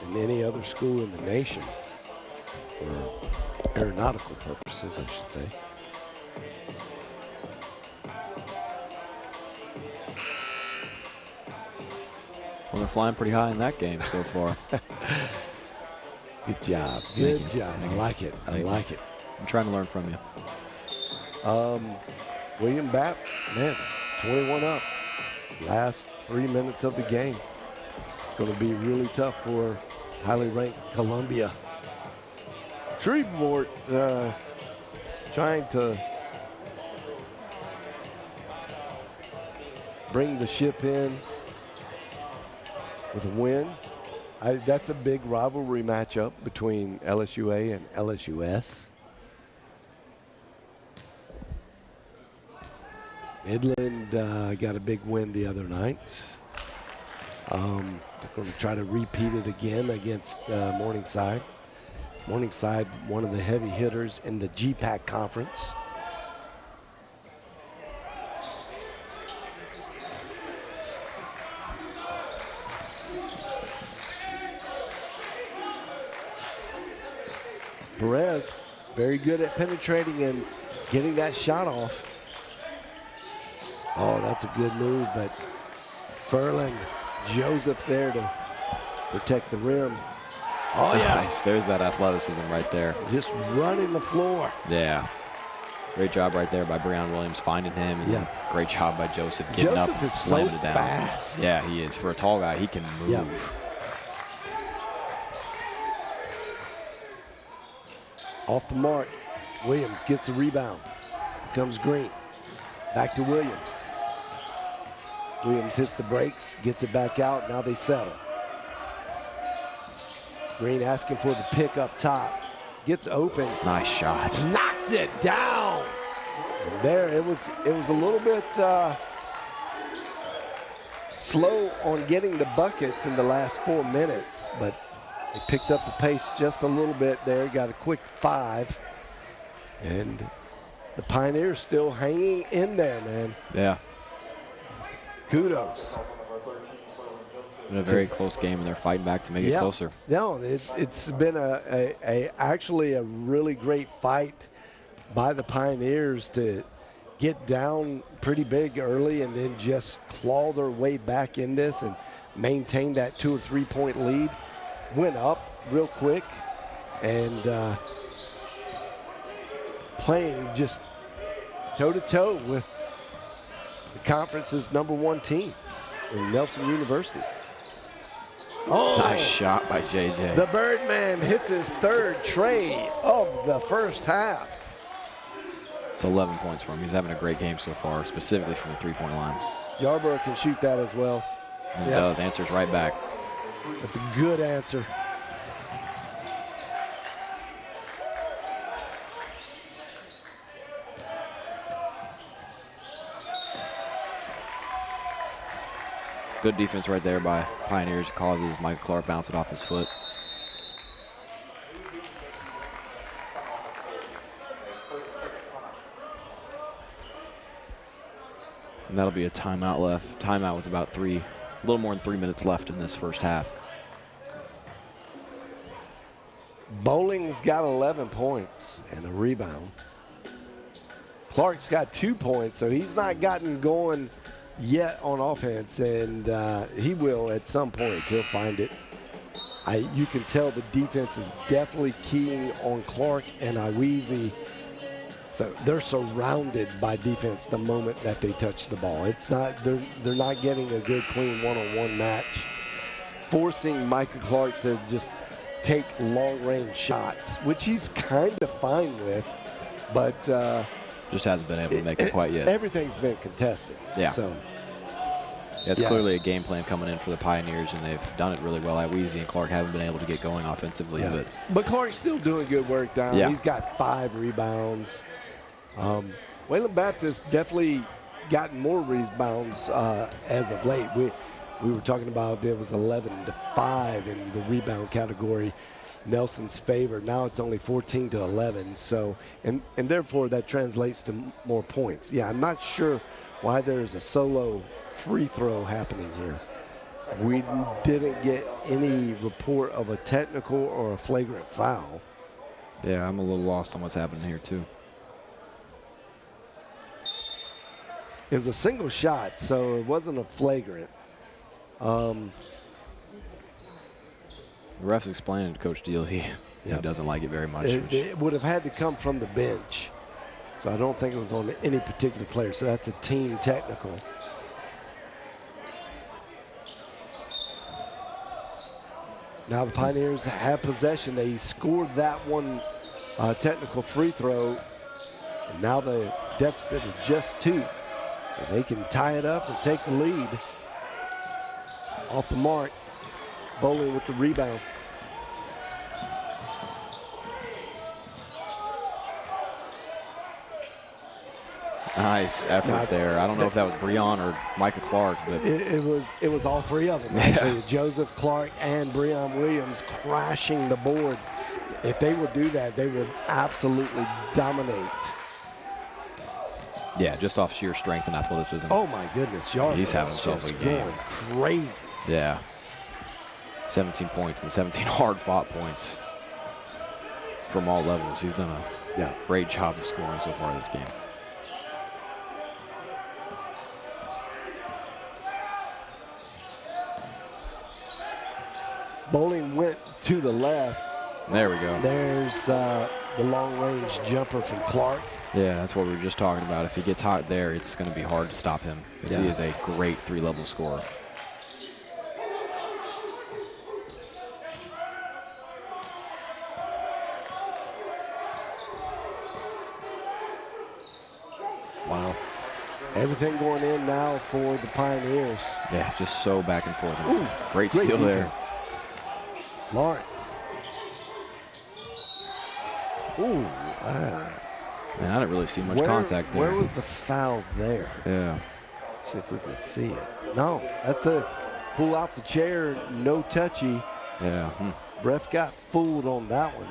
than any other school in the nation, for aeronautical purposes, I should say. Well, they're flying pretty high in that game so far. Good job. Good job. Thank I you. like it. I like it. I'm trying to learn from you. William Bapp, man, 21 up. Last 3 minutes of the game. It's going to be really tough for highly ranked Columbia. Shreveport trying to bring the ship in with a win. That's a big rivalry matchup between LSUA and LSUS. Midland got a big win the other night. They're going to try to repeat it again against Morningside. Morningside, one of the heavy hitters in the GPAC conference. Perez, very good at penetrating and getting that shot off. Oh, that's a good move, but Furlan, Joseph there to protect the rim. Oh, yeah. Nice. There's that athleticism right there. Just running the floor. Yeah. Great job right there by Breon Williams finding him. And Yeah. Great job by Joseph getting up Joseph and is so slamming it down. fast. Yeah, he is. For a tall guy, he can move. Yeah. Off the mark. Williams gets the rebound. Here comes Green. Back to Williams. Williams hits the brakes, gets it back out. Now they settle. Green asking for the pick up top. Gets open. Nice shot. Knocks it down. And there, it was a little bit slow on getting the buckets in the last 4 minutes, but they picked up the pace just a little bit there, got a quick 5. And the Pioneers still hanging in there, man. Yeah. Kudos. Been a very close game, and they're fighting back to make it closer. No, it's been actually a really great fight by the Pioneers to get down pretty big early and then just claw their way back in this and maintain that 2 or 3 point lead. Went up real quick and playing just toe-to-toe with the conference's #1 team in Nelson University. Oh, nice shot by JJ. The Birdman hits his 3rd tray of the first half. It's 11 points for him. He's having a great game so far, specifically from the 3-point line. Yarborough can shoot that as well. And he does, answers right back. That's a good answer. Good defense right there by Pioneers. Causes Mike Clark bounce it off his foot. And that'll be a timeout left. Timeout with about a little more than 3 minutes left in this first half. Bowling's got 11 points and a rebound. Clark's got 2 points, so he's not gotten going yet on offense, and he will at some point. He'll find it. You can tell the defense is definitely keying on Clark and Iweezy. So they're surrounded by defense the moment that they touch the ball. It's not they're not getting a good, clean one-on-one match. It's forcing Micah Clark to just take long-range shots, which he's kind of fine with, but just hasn't been able to make it quite yet. Everything's been contested. Yeah. So it's clearly a game plan coming in for the Pioneers, and they've done it really well. Iweezy and Clark haven't been able to get going offensively. Yeah. But Clark's still doing good work down. Yeah. He's got 5 rebounds. Wayland Baptist definitely gotten more rebounds as of late. We were talking about there was 11-5 in the rebound category, Nelson's favor. Now it's only 14-11. So and therefore that translates to more points. Yeah, I'm not sure why there's a solo free throw happening here. We didn't get any report of a technical or a flagrant foul. Yeah, I'm a little lost on what's happening here too. It was a single shot, so it wasn't a flagrant. The ref's explaining to Coach Deal he doesn't like it very much. It would have had to come from the bench. So I don't think it was on any particular player. So that's a team technical. Now the Pioneers have possession. They scored that one technical free throw. And now the deficit is just 2. So they can tie it up and take the lead. Off the mark. Bowling with the rebound. Nice effort there. I don't know if that was Breon or Micah Clark, but it was all 3 of them. Actually, Joseph Clark and Breon Williams crashing the board. If they would do that, they would absolutely dominate. Yeah, just off sheer strength and athleticism. Oh my goodness, Yarborough he's having himself a game. Going crazy. Yeah, 17 points and 17 hard-fought points from all levels. He's done a great job of scoring so far in this game. Bowling went to the left. There we go. There's the long-range jumper from Clark. Yeah, that's what we were just talking about. If he gets hot there, it's going to be hard to stop him, because he is a great 3-level scorer. Wow. Everything going in now for the Pioneers. Yeah, just so back and forth. Ooh, great steal there. Lawrence. Ooh. Man, I didn't really see much contact there. Where was the foul there? Yeah. See if we can see it. No, that's a pull out the chair, no touchy. Yeah. Ref got fooled on that one.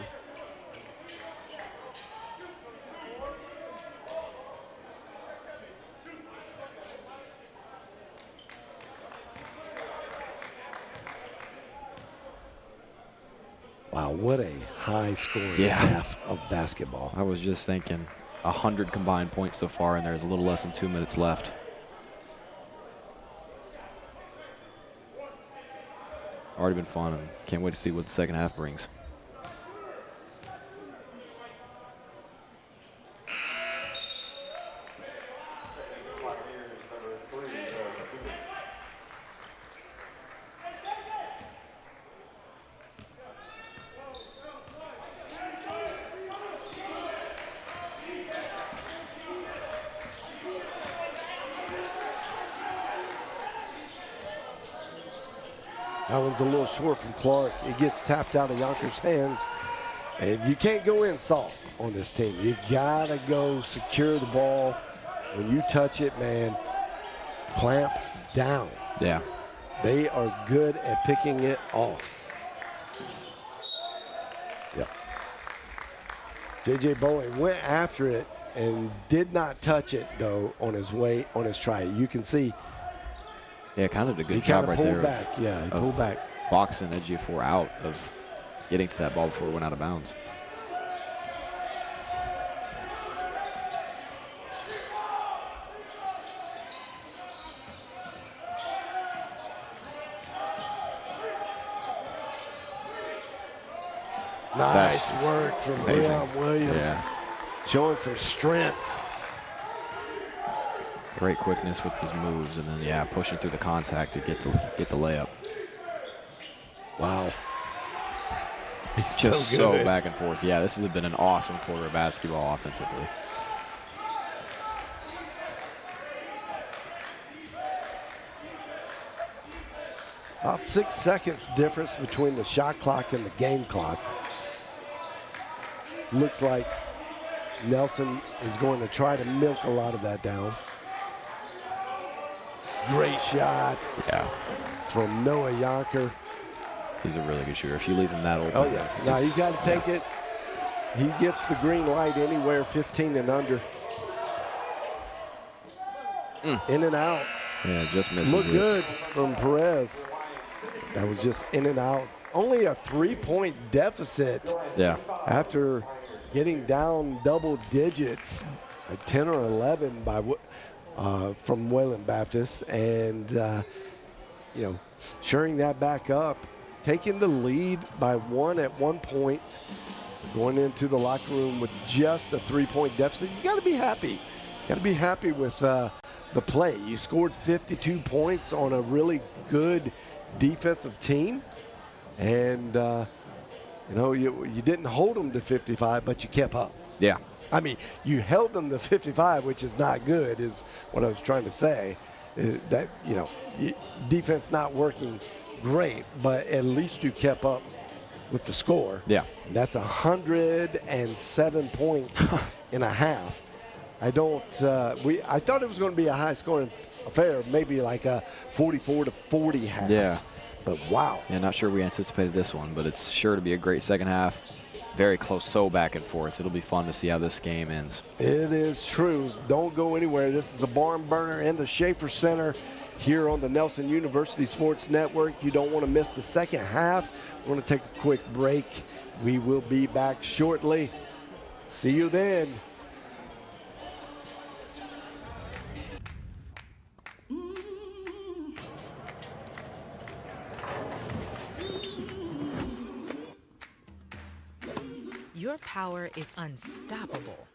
Wow, what a high-scoring half of basketball. I was just thinking 100 combined points so far, and there's a little less than 2 minutes left. Already been fun, and can't wait to see what the second half brings. That one's a little short from Clark. It gets tapped out of Yonkers' hands. And you can't go in soft on this team. You gotta go secure the ball. When you touch it, man, clamp down. Yeah. They are good at picking it off. Yeah. J.J. Bowen went after it and did not touch it, though, on his try. You can see Yeah, kind of did a he good job kind of right pulled there. back. Yeah, he pulled back. Boxing Ejiofor out of getting to that ball before it went out of bounds. Nice That's work from amazing. Leon Williams. Yeah. Showing some strength. Great quickness with his moves, and then, yeah, pushing through the contact to get the layup. Wow. He's Just so good. back and forth. Yeah, this has been an awesome quarter of basketball offensively. About 6 seconds difference between the shot clock and the game clock. Looks like Nelson is going to try to milk a lot of that down. Great shot Yeah, from Noah Yonker. he's a really good shooter. If you leave him that open. Oh, yeah. Now he's it's- got to take it. He gets the green light anywhere 15 and under. In and out. Yeah, just misses Look it. good from Perez. That was just in and out. Only a 3-point deficit Yeah. after getting down double digits, like 10 or 11 from Wayland Baptist, and shoring that back up, taking the lead by 1 at one point, going into the locker room with just a 3-point deficit. You got to be happy. Got to be happy with the play. You scored 52 points on a really good defensive team, and you didn't hold them to 55, but you kept up. Yeah. I mean, you held them to 55, which is not good, is what I was trying to say. That, defense not working great, but at least you kept up with the score. Yeah. And that's 107 points in a half. I thought it was going to be a high-scoring affair, maybe like a 44-40 half. Yeah. But wow. Yeah, not sure we anticipated this one, but it's sure to be a great second half. Very close, so back and forth. It'll be fun to see how this game ends. It is true. Don't go anywhere. This is the Barn Burner and the Schaefer Center here on the Nelson University Sports Network. You don't want to miss the second half. We're going to take a quick break. We will be back shortly. See you then. Your power is unstoppable.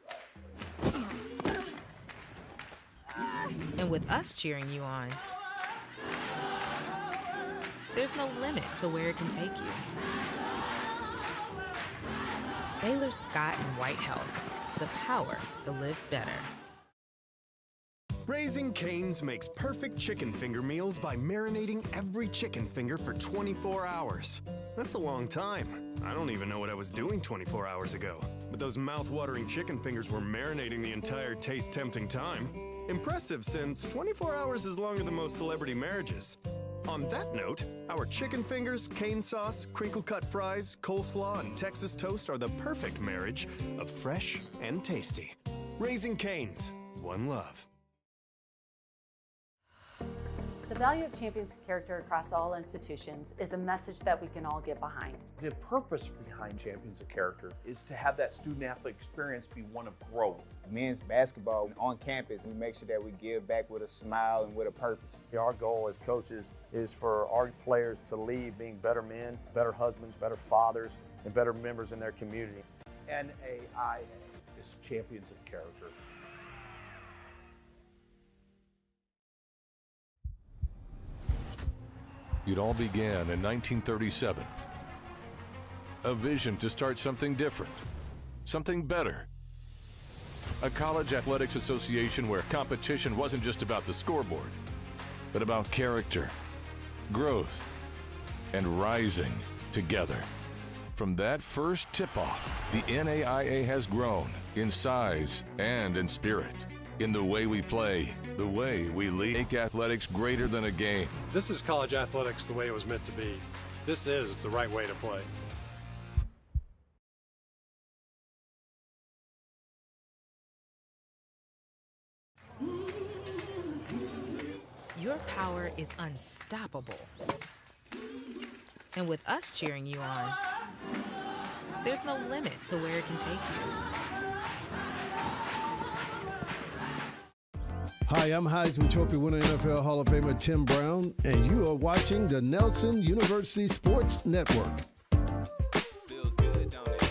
And with us cheering you on, there's no limit to where it can take you. Baylor Scott and White Health, the power to live better. Raising Cane's makes perfect chicken finger meals by marinating every chicken finger for 24 hours. That's a long time. I don't even know what I was doing 24 hours ago. But those mouth-watering chicken fingers were marinating the entire taste-tempting time. Impressive, since 24 hours is longer than most celebrity marriages. On that note, our chicken fingers, cane sauce, crinkle-cut fries, coleslaw, and Texas toast are the perfect marriage of fresh and tasty. Raising Cane's, one love. The value of champions of character across all institutions is a message that we can all get behind. The purpose behind Champions of Character is to have that student-athlete experience be one of growth. Men's basketball on campus, we make sure that we give back with a smile and with a purpose. Our goal as coaches is for our players to leave being better men, better husbands, better fathers, and better members in their community. NAIA is Champions of Character. It all began in 1937. A vision to start something different, something better. A college athletics association where competition wasn't just about the scoreboard, but about character, growth, and rising together. From that first tip-off, the NAIA has grown in size and in spirit. In the way we play, the way we lead. Make athletics greater than a game. This is college athletics the way it was meant to be. This is the right way to play. Your power is unstoppable. And with us cheering you on, there's no limit to where it can take you. Hi, I'm Heisman Trophy winner NFL Hall of Famer Tim Brown, and you are watching the Nelson University Sports Network. Feels good, don't it?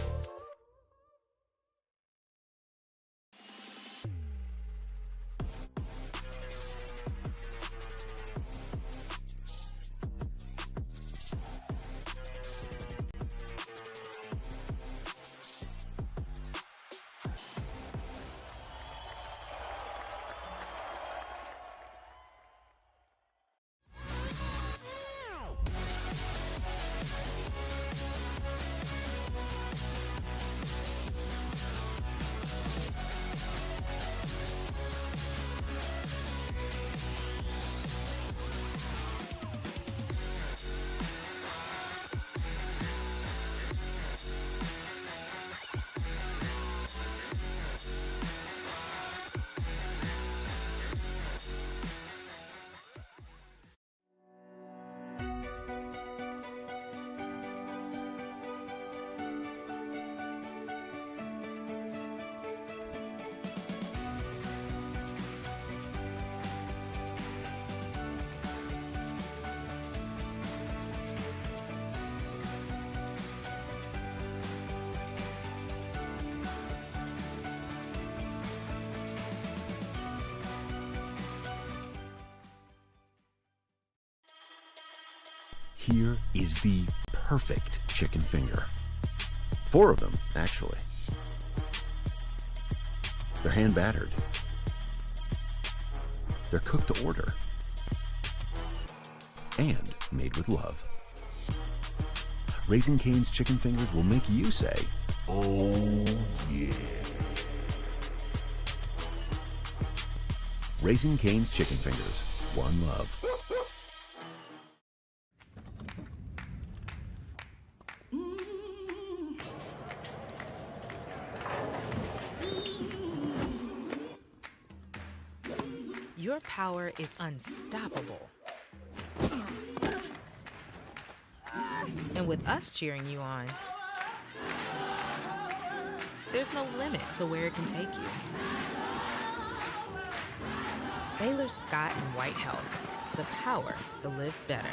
Here is the perfect chicken finger. 4 of them, actually. They're hand battered. They're cooked to order. And made with love. Raising Cane's chicken fingers will make you say, "Oh yeah." Raising Cane's chicken fingers, one love. Your power is unstoppable. And with us cheering you on, there's no limit to where it can take you. Baylor Scott and White Health, the power to live better.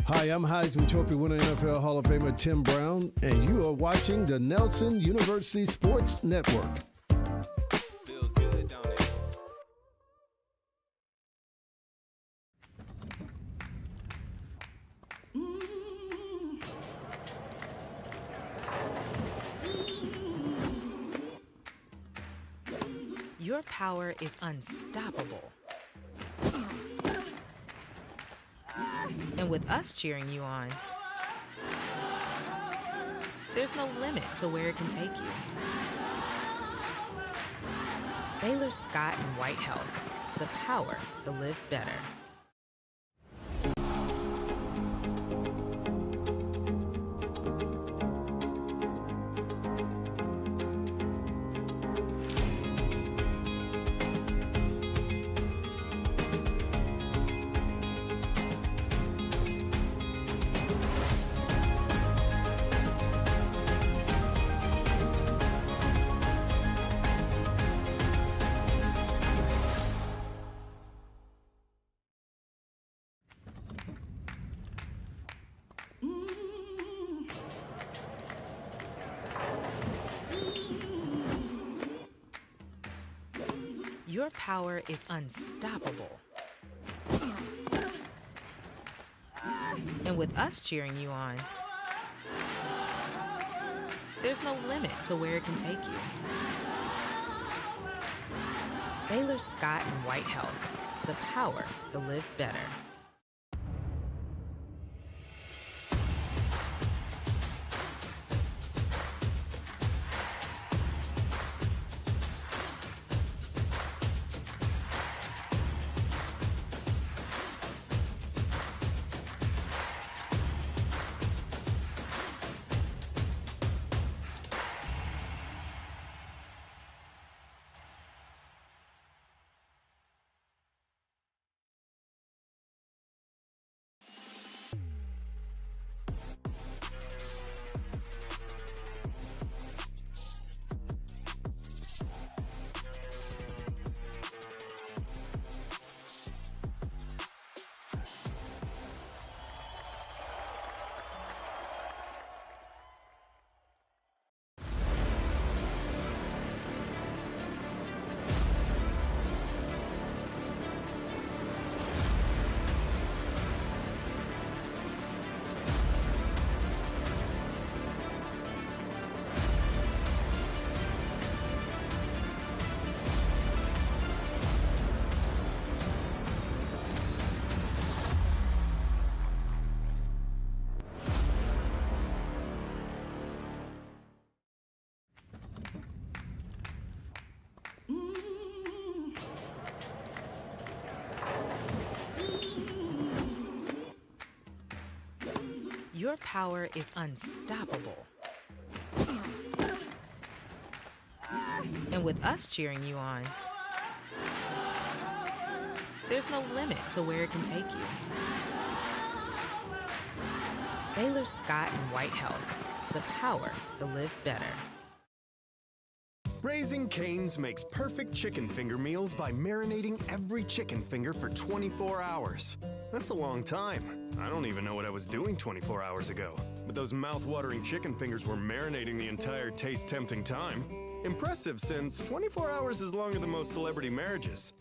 Hi, I'm Heisman Trophy winner NFL Hall of Famer Tim Brown, and you are watching the Nelson University Sports Network. Feels good, don't it? Your power is unstoppable. And with us cheering you on, there's no limit to where it can take you. Baylor Scott and White Health, the power to live better. Your power is unstoppable. And with us cheering you on, there's no limit to where it can take you. Baylor Scott and White Health, the power to live better. Your power is unstoppable. And with us cheering you on, there's no limit to where it can take you. Baylor Scott and White Health, the power to live better. Raising Cane's makes perfect chicken finger meals by marinating every chicken finger for 24 hours. That's a long time. I don't even know what I was doing 24 hours ago. But those mouth-watering chicken fingers were marinating the entire taste-tempting time. Impressive, since 24 hours is longer than most celebrity marriages.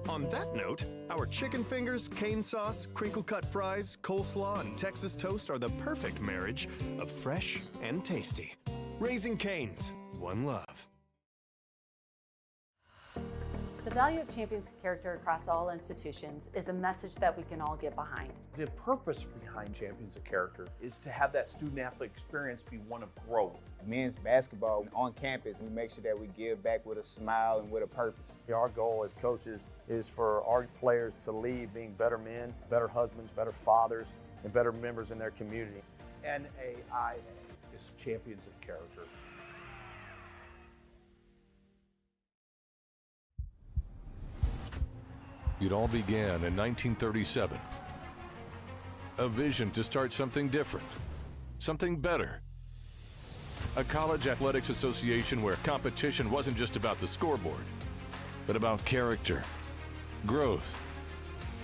On that note, our chicken fingers, cane sauce, crinkle-cut fries, coleslaw, and Texas toast are the perfect marriage of fresh and tasty. Raising Cane's, one love. The value of champions character across all institutions is a message that we can all get behind. The purpose behind Champions of Character is to have that student-athlete experience be one of growth. Men's basketball on campus, we make sure that we give back with a smile and with a purpose. Our goal as coaches is for our players to leave being better men, better husbands, better fathers, and better members in their community. NAIA is Champions of Character. It all began in 1937. A vision to start something different, something better. A college athletics association where competition wasn't just about the scoreboard, but about character, growth,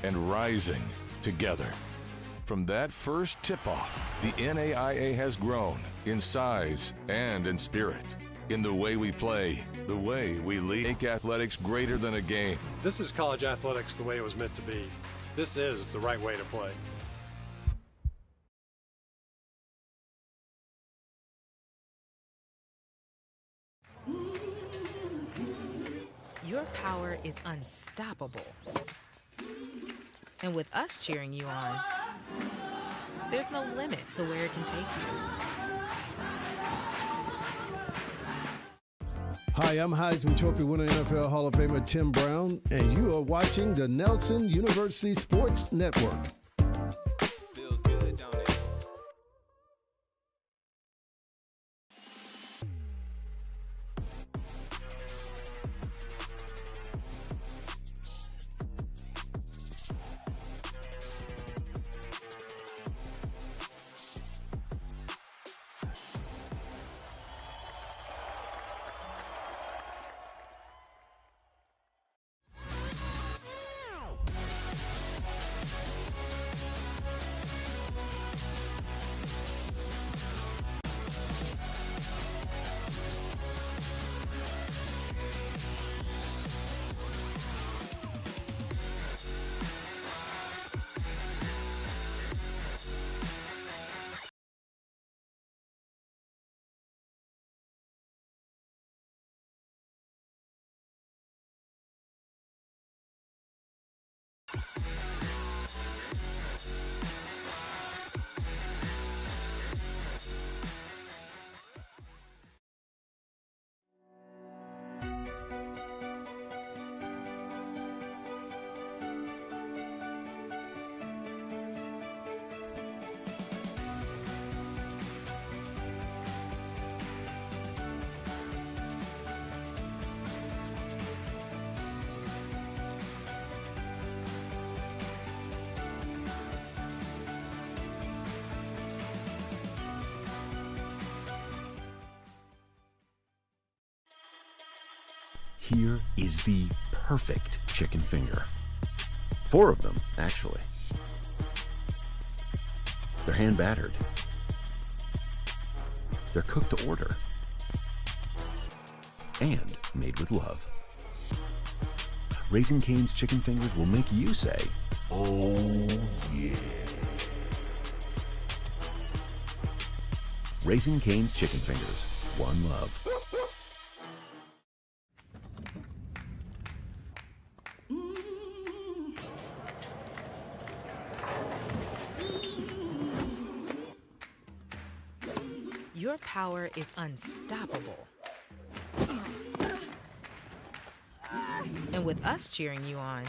and rising together. From that first tip-off, the NAIA has grown in size and in spirit, in the way we play, the way we lead. Make athletics greater than a game. This is college athletics the way it was meant to be. This is the right way to play. Your power is unstoppable. And with us cheering you on, there's no limit to where it can take you. Hi, I'm Heisman Trophy winner NFL Hall of Famer Tim Brown, and you are watching the Nelson University Sports Network. Feels good, don't it? Here is the perfect chicken finger. 4 of them, actually. They're hand battered. They're cooked to order. And made with love. Raising Cane's chicken fingers will make you say, "Oh yeah." Raising Cane's chicken fingers, one love. Your power is unstoppable. And with us cheering you on,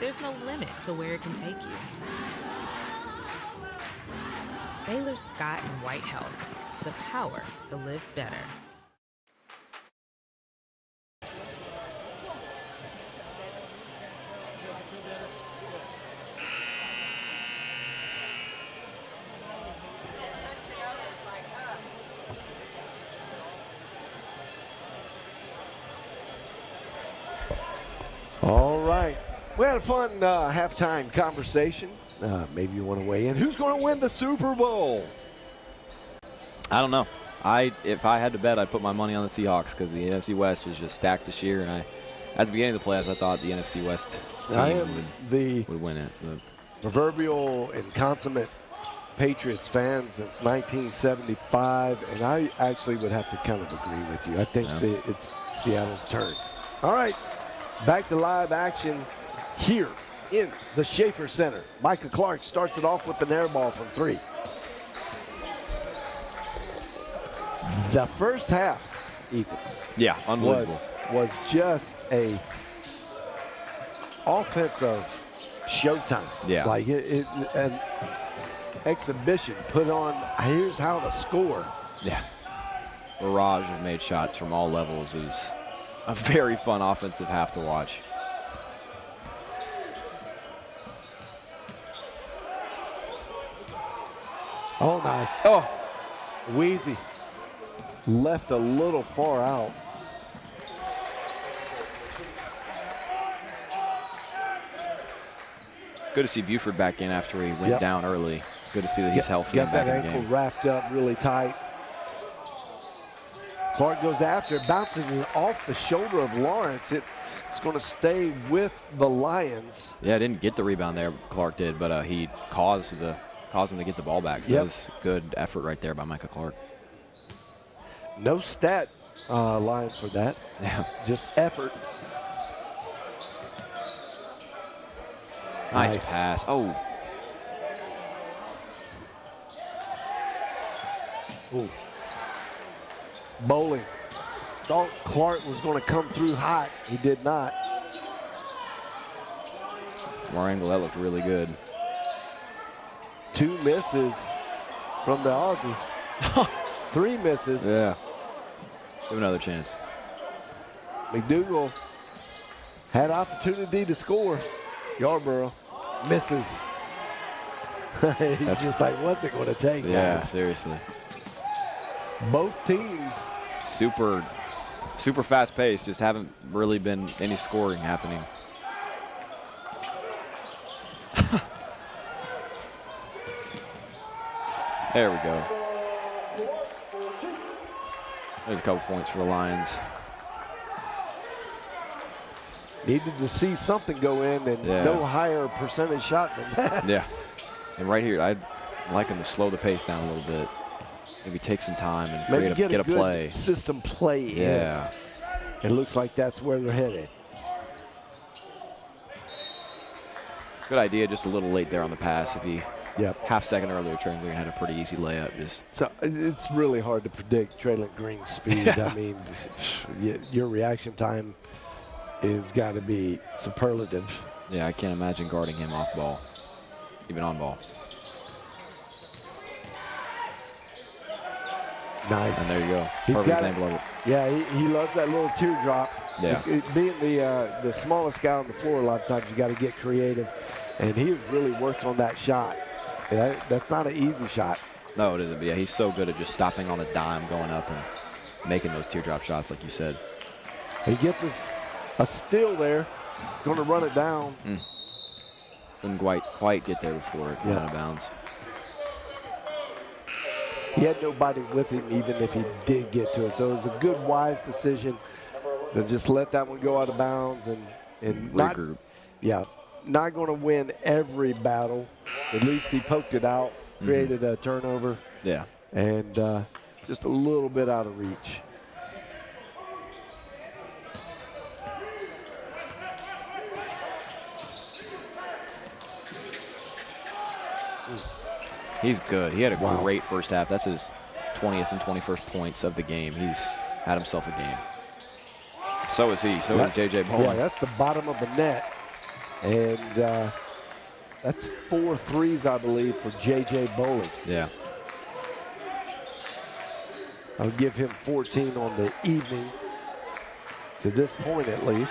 there's no limit to where it can take you. Baylor Scott and White Health, the power to live better. All right. We had a fun halftime conversation. Maybe you want to weigh in. Who's going to win the Super Bowl? I don't know. If I had to bet, I'd put my money on the Seahawks because the NFC West was just stacked this year. And at the beginning of the playoffs, I thought the NFC West team would win it. But Proverbial and consummate Patriots fan since 1975, and I actually would have to kind of agree with you. I think it's Seattle's turn. All right. Back to live action here in the Schaefer Center. Micah Clark starts it off with an air ball from 3. The first half, Ethan. Yeah, unbelievable. Was just a offensive showtime. Yeah. Like an exhibition put on, here's how to score. Yeah. Barrage of made shots from all levels. It was a very fun offensive half to watch. Oh, nice. Oh, Wheezy left a little far out. Good to see Buford back in after he went down early. Good to see that he's healthy and Got back that in the ankle game. wrapped up really tight. Clark goes after it, bounces it off the shoulder of Lawrence. It's going to stay with the Lions. Yeah, didn't get the rebound there, Clark did, but he caused him to get the ball back. So that was good effort right there by Micah Clark. No stat line for that. Yeah. Just effort. Nice pass. Oh. Ooh. Bowling. Thought Clark was going to come through hot. He did not. From our angle, that looked really good. 2 misses from the Aussie. 3 misses. Yeah. Give him another chance. McDougal had opportunity to score. Yarborough misses. He's just like, what's it going to take? Yeah, guys? seriously. Both teams. Super fast paced. Just haven't really been any scoring happening. There we go. There's a couple points for the Lions. Needed to see something go in, and no higher percentage shot than that. Yeah. And right here, I'd like him to slow the pace down a little bit. Maybe take some time and Maybe get a good play. System play in. Yeah. It looks like that's where they're headed. Good idea, just a little late there on the pass. If he half second earlier, Traylon Green had a pretty easy layup. So it's really hard to predict Traylon Green's speed. I mean, your reaction time is got to be superlative. Yeah, I can't imagine guarding him off ball, even on ball. Nice. And there you go. He's Perfect got example of it. Yeah, he loves that little teardrop. Yeah. Being the smallest guy on the floor, a lot of times you got to get creative, and he has really worked on that shot. That's not an easy shot. No, it isn't. But yeah, he's so good at just stopping on a dime, going up and making those teardrop shots, like you said. He gets us a steal there. Going to run it down. Couldn't quite get there before it went out of bounds. He had nobody with him, even if he did get to it. So it was a good, wise decision to just let that one go out of bounds and regroup. Not going to win every battle. At least he poked it out, created a turnover. Yeah. And just a little bit out of reach. He's good. He had a great first half. That's his 20th and 21st points of the game. He's had himself a game. So is he. So is J.J. Bowling. Yeah, that's the bottom of the net. And that's 4 threes, I believe, for J.J. Bowling. Yeah. I'll give him 14 on the evening, to this point at least.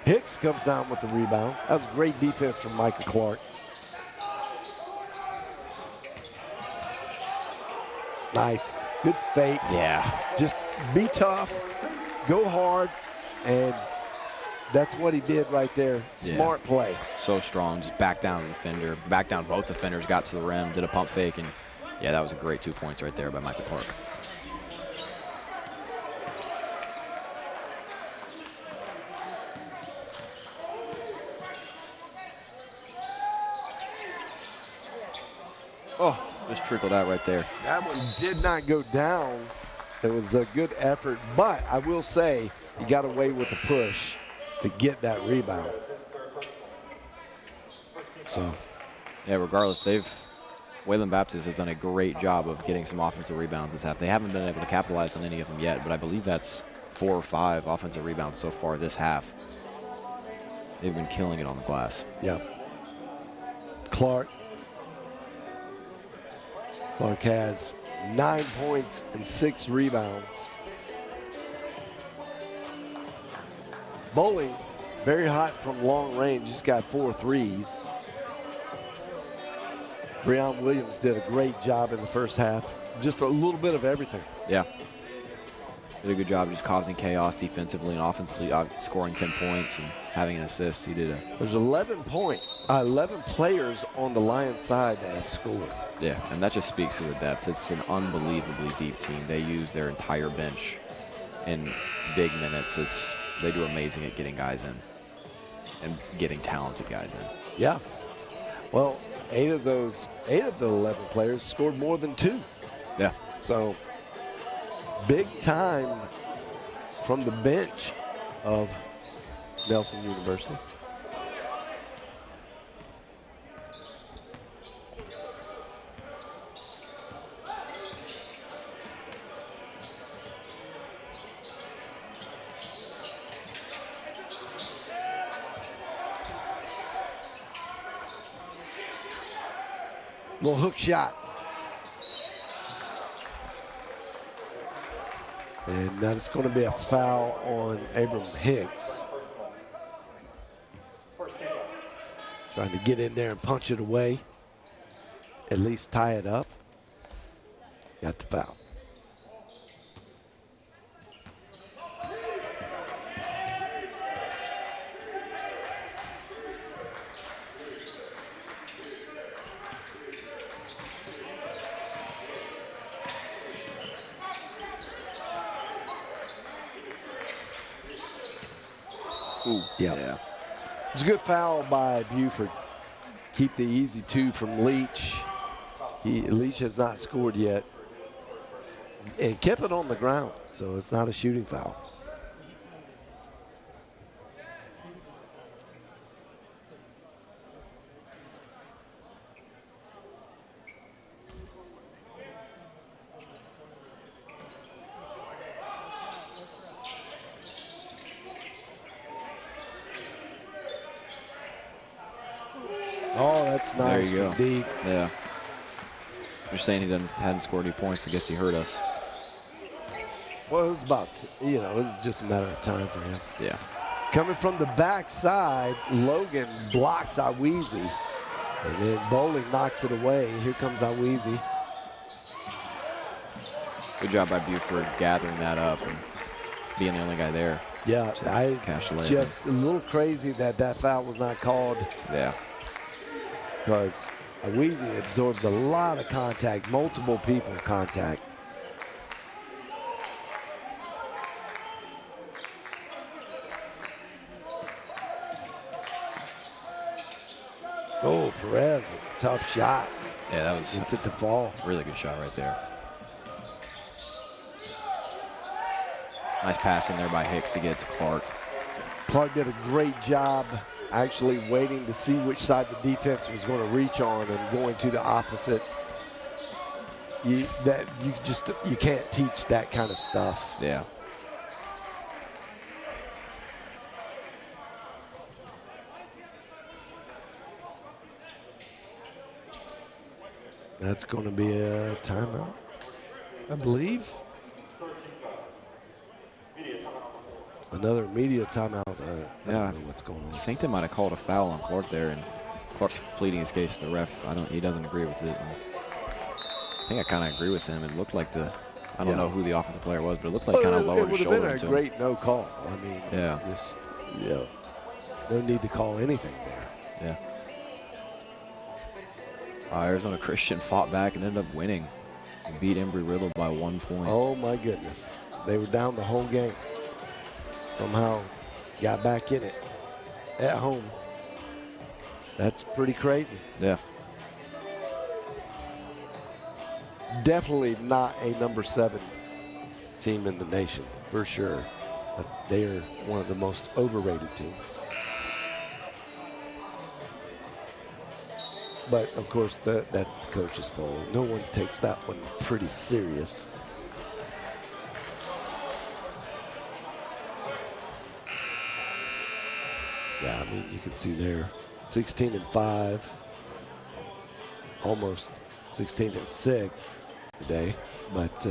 Hicks comes down with the rebound. That was great defense from Micah Clark. Nice. Good fake. Yeah. Just be tough, go hard, and that's what he did right there. Smart play. So strong. Just back down the defender. Back down both defenders, got to the rim, did a pump fake, and yeah, that was a great 2 points right there by Micah Clark. Oh, just trickled out right there. That one did not go down. It was a good effort, but I will say he got away with the push to get that rebound. So, yeah, regardless, Wayland Baptist has done a great job of getting some offensive rebounds this half. They haven't been able to capitalize on any of them yet, but I believe that's 4 or 5 offensive rebounds so far this half. They've been killing it on the glass. Yeah. Clark has 9 points and 6 rebounds. Bowling, very hot from long range, just got 4 threes. Breon Williams did a great job in the first half. just a little bit of everything. Yeah. Did a good job just causing chaos defensively and offensively, scoring 10 points and having an assist. He did There's 11 players on the Lions side that have scored. Yeah, and that just speaks to the depth. It's an unbelievably deep team. They use their entire bench in big minutes. They do amazing at getting guys in and getting talented guys in. Yeah. Well, 8 of the 11 players scored more than 2. Yeah. So big time from the bench of Nelson University. Little hook shot. And that's going to be a foul on Abram Hicks. Trying to get in there and punch it away. At least tie it up. Got the foul. Ooh, yeah. It's a good foul by Buford. Keep the easy 2 from Leach. Leach has not scored yet. And kept it on the ground, so it's not a shooting foul. Oh, that's nice. There you go. Deep. Yeah. You're saying he hadn't scored any points. I guess he hurt us. Well, it was about, it was just a matter of time for him. Yeah. Coming from the backside, Logan blocks Awizi. And then Bowling knocks it away. Here comes Awizi. Good job by Buford gathering that up and being the only guy there. Yeah, cash the layup. Just a little crazy that foul was not called. Yeah. Because Awizi absorbed a lot of contact, multiple people contact. Oh, Perez, tough shot. Yeah, that was. It's at the fall. Really good shot right there. Nice pass in there by Hicks to get it to Clark. Clark did a great job actually waiting to see which side the defense was going to reach on and going to the opposite. You can't teach that kind of stuff. Yeah. That's going to be a timeout, I believe. Another media timeout. I don't know what's going on. I think they might have called a foul on Clark there, and Clark's pleading his case to the ref. He doesn't agree with it. And I think I kind of agree with him. It looked like I don't know who the offensive player was, but it looked like kind of lowered his shoulder. It would have been a great no call. I mean, yeah. No need to call anything there. Yeah. Arizona Christian fought back and ended up winning. Beat Embry-Riddle by 1 point. Oh my goodness. They were down the whole game. Somehow got back in it at home. That's pretty crazy. Yeah. Definitely not a number 7 team in the nation, for sure. But they are one of the most overrated teams. But of course, that's the coach's poll. No one takes that one pretty serious. Yeah, I mean, you can see there, 16-5, almost 16-6 today. But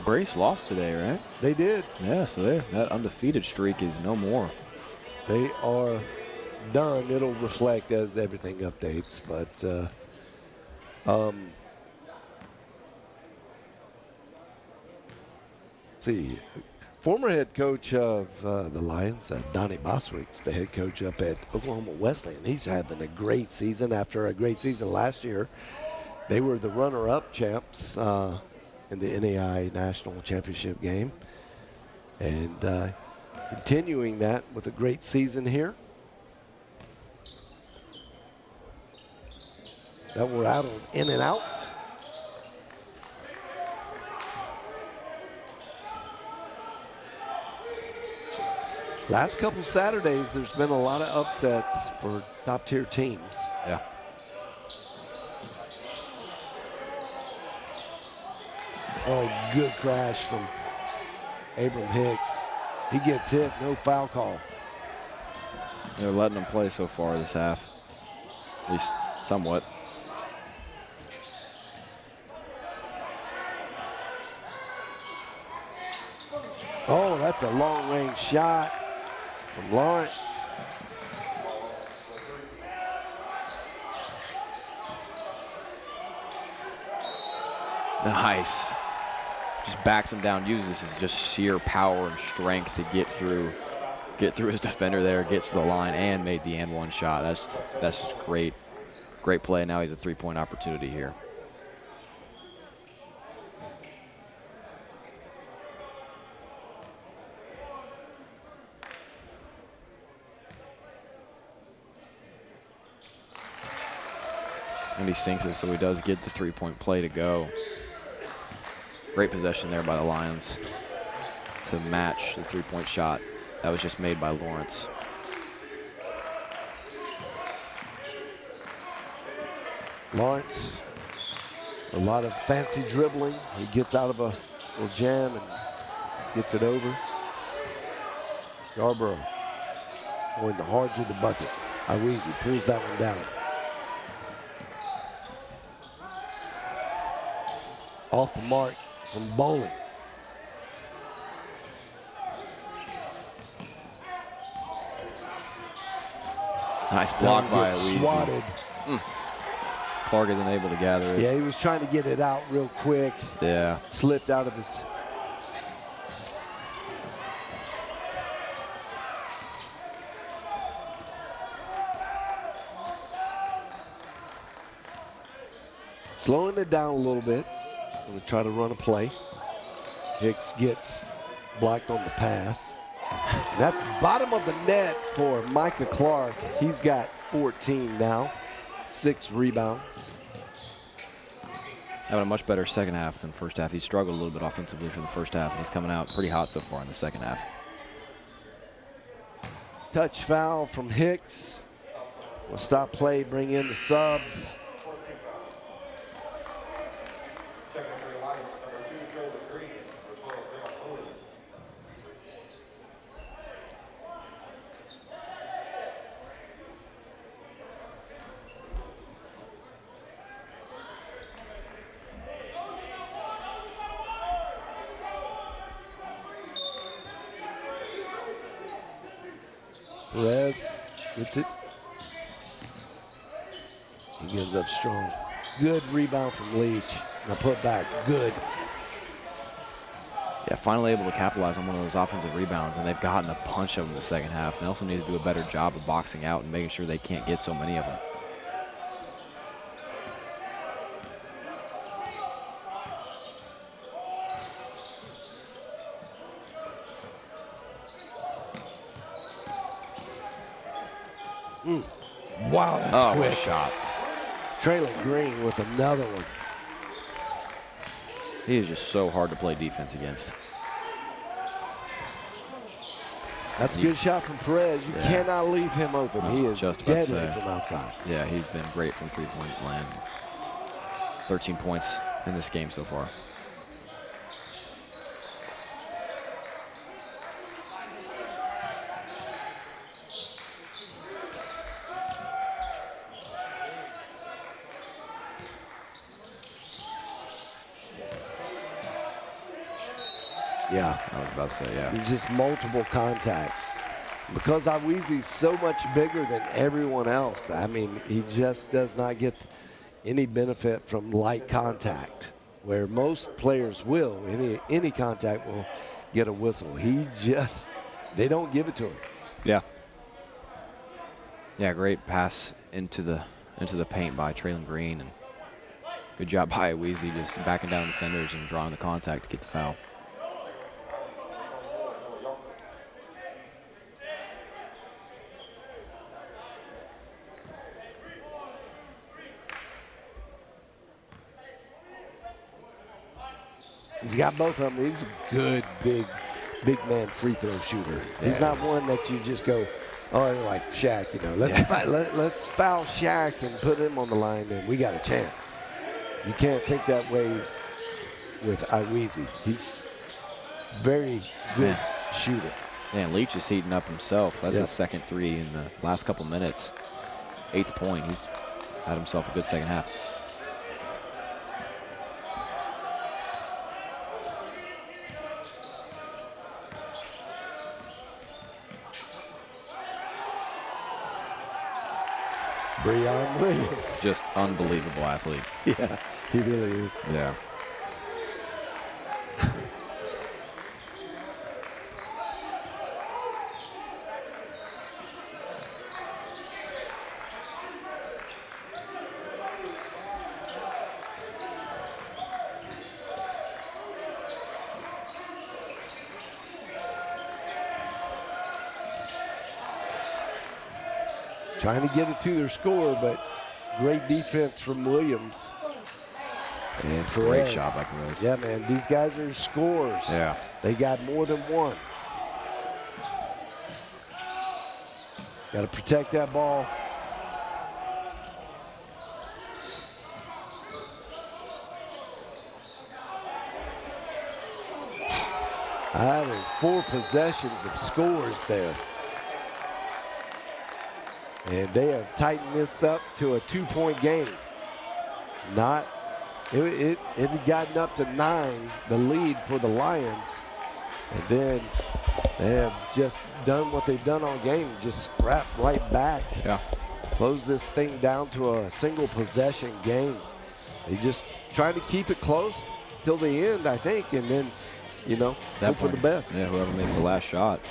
Brace lost today, right? They did. Yeah, so that undefeated streak is no more. They are done. It'll reflect as everything updates, but see. Former head coach of the Lions, Donnie Boswick's the head coach up at Oklahoma Wesleyan. He's having a great season after a great season last year. They were the runner-up champs in the NAIA National Championship game. And continuing that with a great season here. That we're out on in and out. Last couple Saturdays, there's been a lot of upsets for top-tier teams. Yeah. Oh, good crash from Abram Hicks. He gets hit, no foul call. They're letting them play so far this half, at least somewhat. Oh, that's a long-range shot from Lawrence. Nice. Just backs him down, uses his just sheer power and strength to get through his defender there, gets to the line, and made the and one shot. That's just great play. Now he's a three-point opportunity here. And he sinks it, so he does get the three-point play to go. Great possession there by the Lions to match the three-point shot that was just made by Lawrence. Lawrence, a lot of fancy dribbling. He gets out of a little jam and gets it over. Yarborough going hard to the bucket. Iweezy pulls that one down. Off the mark from Bowling. Nice block by Iweezy. Swatted. Clark isn't able to gather it. Yeah, he was trying to get it out real quick. Yeah. Slipped out of his. Slowing it down a little bit. Going to try to run a play. Hicks gets blocked on the pass. That's bottom of the net for Micah Clark. He's got 14 now, 6 rebounds. Having a much better second half than first half. He struggled a little bit offensively for the first half, and he's coming out pretty hot so far in the second half. Touch foul from Hicks. We'll stop play, bring in the subs. Perez gets it. He gives up strong. Good rebound from Leach. Now put back, good. Yeah, finally able to capitalize on one of those offensive rebounds, and they've gotten a bunch of them in the second half. Nelson needs to do a better job of boxing out and making sure they can't get so many of them. Wow, that's quick. What a shot. Traylon Green with another one. He is just so hard to play defense against. That's a good shot from Perez. You cannot leave him open. He is just about to deadly say. from outside. Yeah, he's been great from three-point land. 13 points in this game so far. Yeah. I was about to say, yeah. It's just multiple contacts. Because Iweezy's so much bigger than everyone else, I mean, he just does not get any benefit from light contact, where most players will. Any contact will get a whistle. They don't give it to him. Yeah. Yeah, great pass into the paint by Traylon Green, and good job by Weezy just backing down defenders and drawing the contact to get the foul. He's got both of them. He's a good, big man free throw shooter. He's not one that you just go, oh, like Shaq, let's foul Shaq and put him on the line, and we got a chance. You can't think that way with Iweezy. He's very good shooter. Yeah, and Leach is heating up himself. That's his second three in the last couple minutes. 8th point. He's had himself a good second half. Breon Williams. Just unbelievable athlete. Yeah, he really is. Yeah. Trying to get it to their score, but great defense from Williams. And great shot by Perez. Yeah, man, these guys are scorers. Yeah. They got more than one. Got to protect that ball. That is 4 possessions of scores there. And they have tightened this up to a 2-point game. It had gotten up to 9, the lead for the Lions. And then they have just done what they've done all game, just scrapped right back. Yeah. Close this thing down to a single possession game. They just trying to keep it close till the end, I think, and then, hope for the best. Yeah, whoever makes the last shot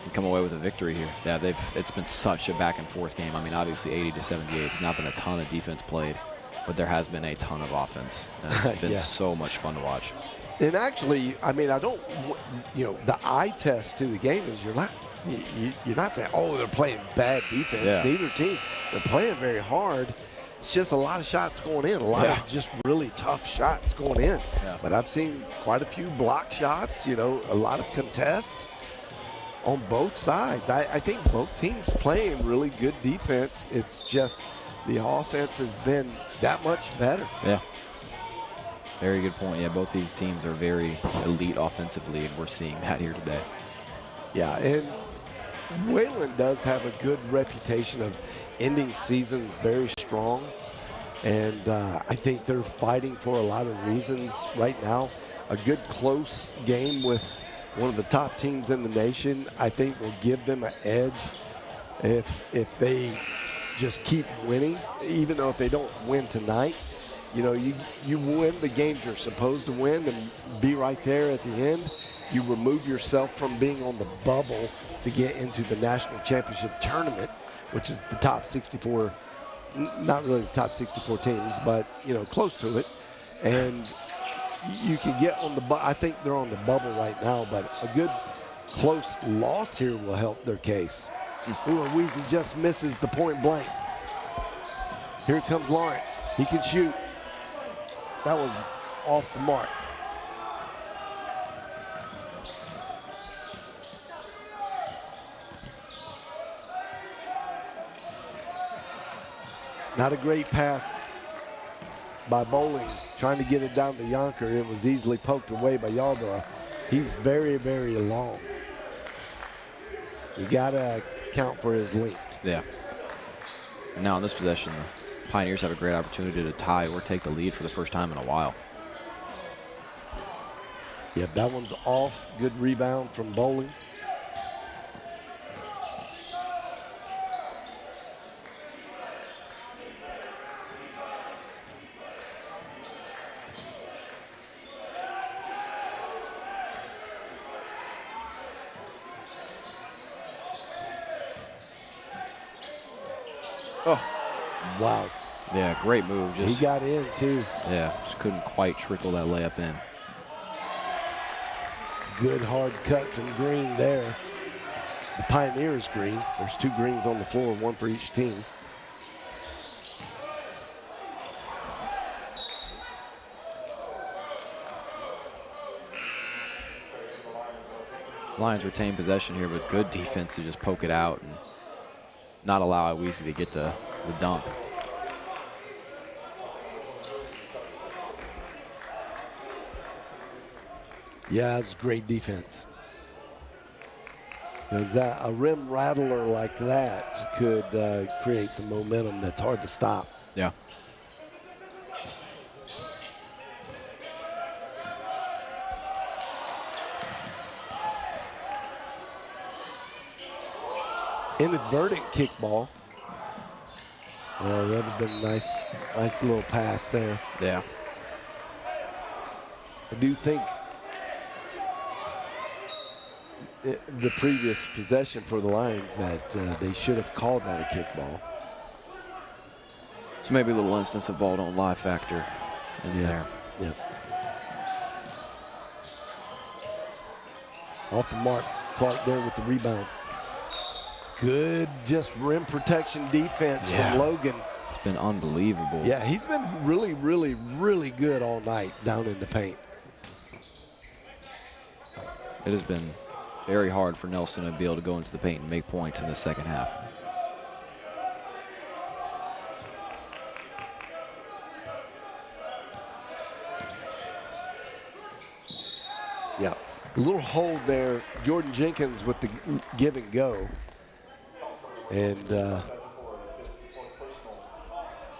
can come away with a victory here. Yeah, it's been such a back and forth game. I mean, obviously 80-78. There's not been a ton of defense played, but there has been a ton of offense. And it's been so much fun to watch. And actually, I mean, the eye test to the game is you're not saying, oh, they're playing bad defense. Yeah. Neither team. They're playing very hard. It's just a lot of shots going in, a lot of just really tough shots going in. Yeah. But I've seen quite a few block shots, a lot of contest on both sides. I think both teams playing really good defense. It's just the offense has been that much better. Yeah. Very good point. Yeah, both these teams are very elite offensively, and we're seeing that here today. Yeah, and Wayland does have a good reputation of ending seasons very strong. And I think they're fighting for a lot of reasons right now. A good close game with one of the top teams in the nation, I think, will give them an edge if they just keep winning, even though if they don't win tonight. You win the games you're supposed to win and be right there at the end. You remove yourself from being on the bubble to get into the national championship tournament, which is the top 64, not really the top 64 teams, but, close to it. And you can get on the I think they're on the bubble right now, but a good close loss here will help their case. Ooh, Weezy just misses the point blank. Here comes Lawrence. He can shoot. That was off the mark. Not a great pass by Bowling, trying to get it down to Yonker. It was easily poked away by Yarborough. He's very, very long. You got to account for his length. Yeah. And now in this possession, the Pioneers have a great opportunity to tie or take the lead for the first time in a while. Yep, that one's off. Good rebound from Bowling. Oh, wow. Yeah, great move. He got in, too. Yeah, just couldn't quite trickle that layup in. Good hard cut from Green there. The Pioneers green. There's 2 greens on the floor, 1 for each team. Lions retain possession here, but good defense to just poke it out and not allow Awezi to get to the dump. Yeah, it's great defense. Because a rim rattler like that could create some momentum that's hard to stop. Yeah. Inadvertent kickball. Oh, that would have been a nice little pass there. Yeah. I do think the previous possession for the Lions that they should have called that a kickball. So maybe a little instance of ball don't lie factor in there. Yeah. Off the mark, Clark there with the rebound. Good just rim protection defense from Logan. It's been unbelievable. Yeah, he's been really, really, really good all night down in the paint. It has been very hard for Nelson to be able to go into the paint and make points in the second half. Yeah, a little hold there. Jordan Jenkins with the give and go. And,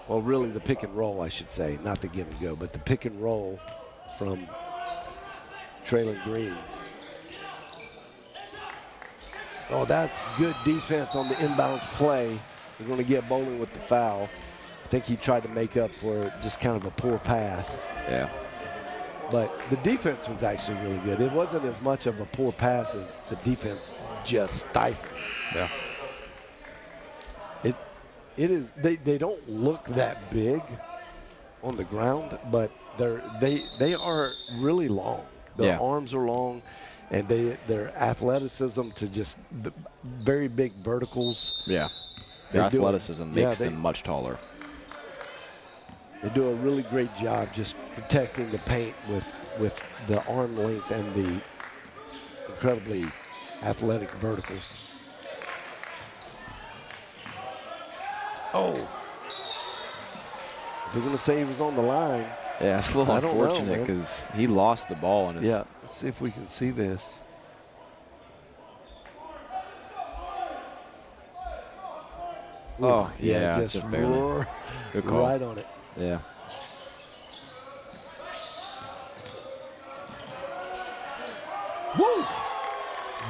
well, really the pick and roll, I should say, not the give and go, but the pick and roll from Traylon Green. Oh, that's good defense on the inbounds play. They're going to get Bowling with the foul. I think he tried to make up for just kind of a poor pass. Yeah. But the defense was actually really good. It wasn't as much of a poor pass as the defense just stifled. Yeah. It is. They don't look that big on the ground, but they are really long. Their arms are long, and their athleticism to just very big verticals. Yeah. Their athleticism makes them much taller. They do a really great job just protecting the paint with the arm length and the incredibly athletic verticals. Oh. They're going to say he was on the line. Yeah, it's a little unfortunate because he lost the ball. And yeah, let's see if we can see this. Oh, ooh, yeah, just barely. Good call. Right on it. Yeah. Woo!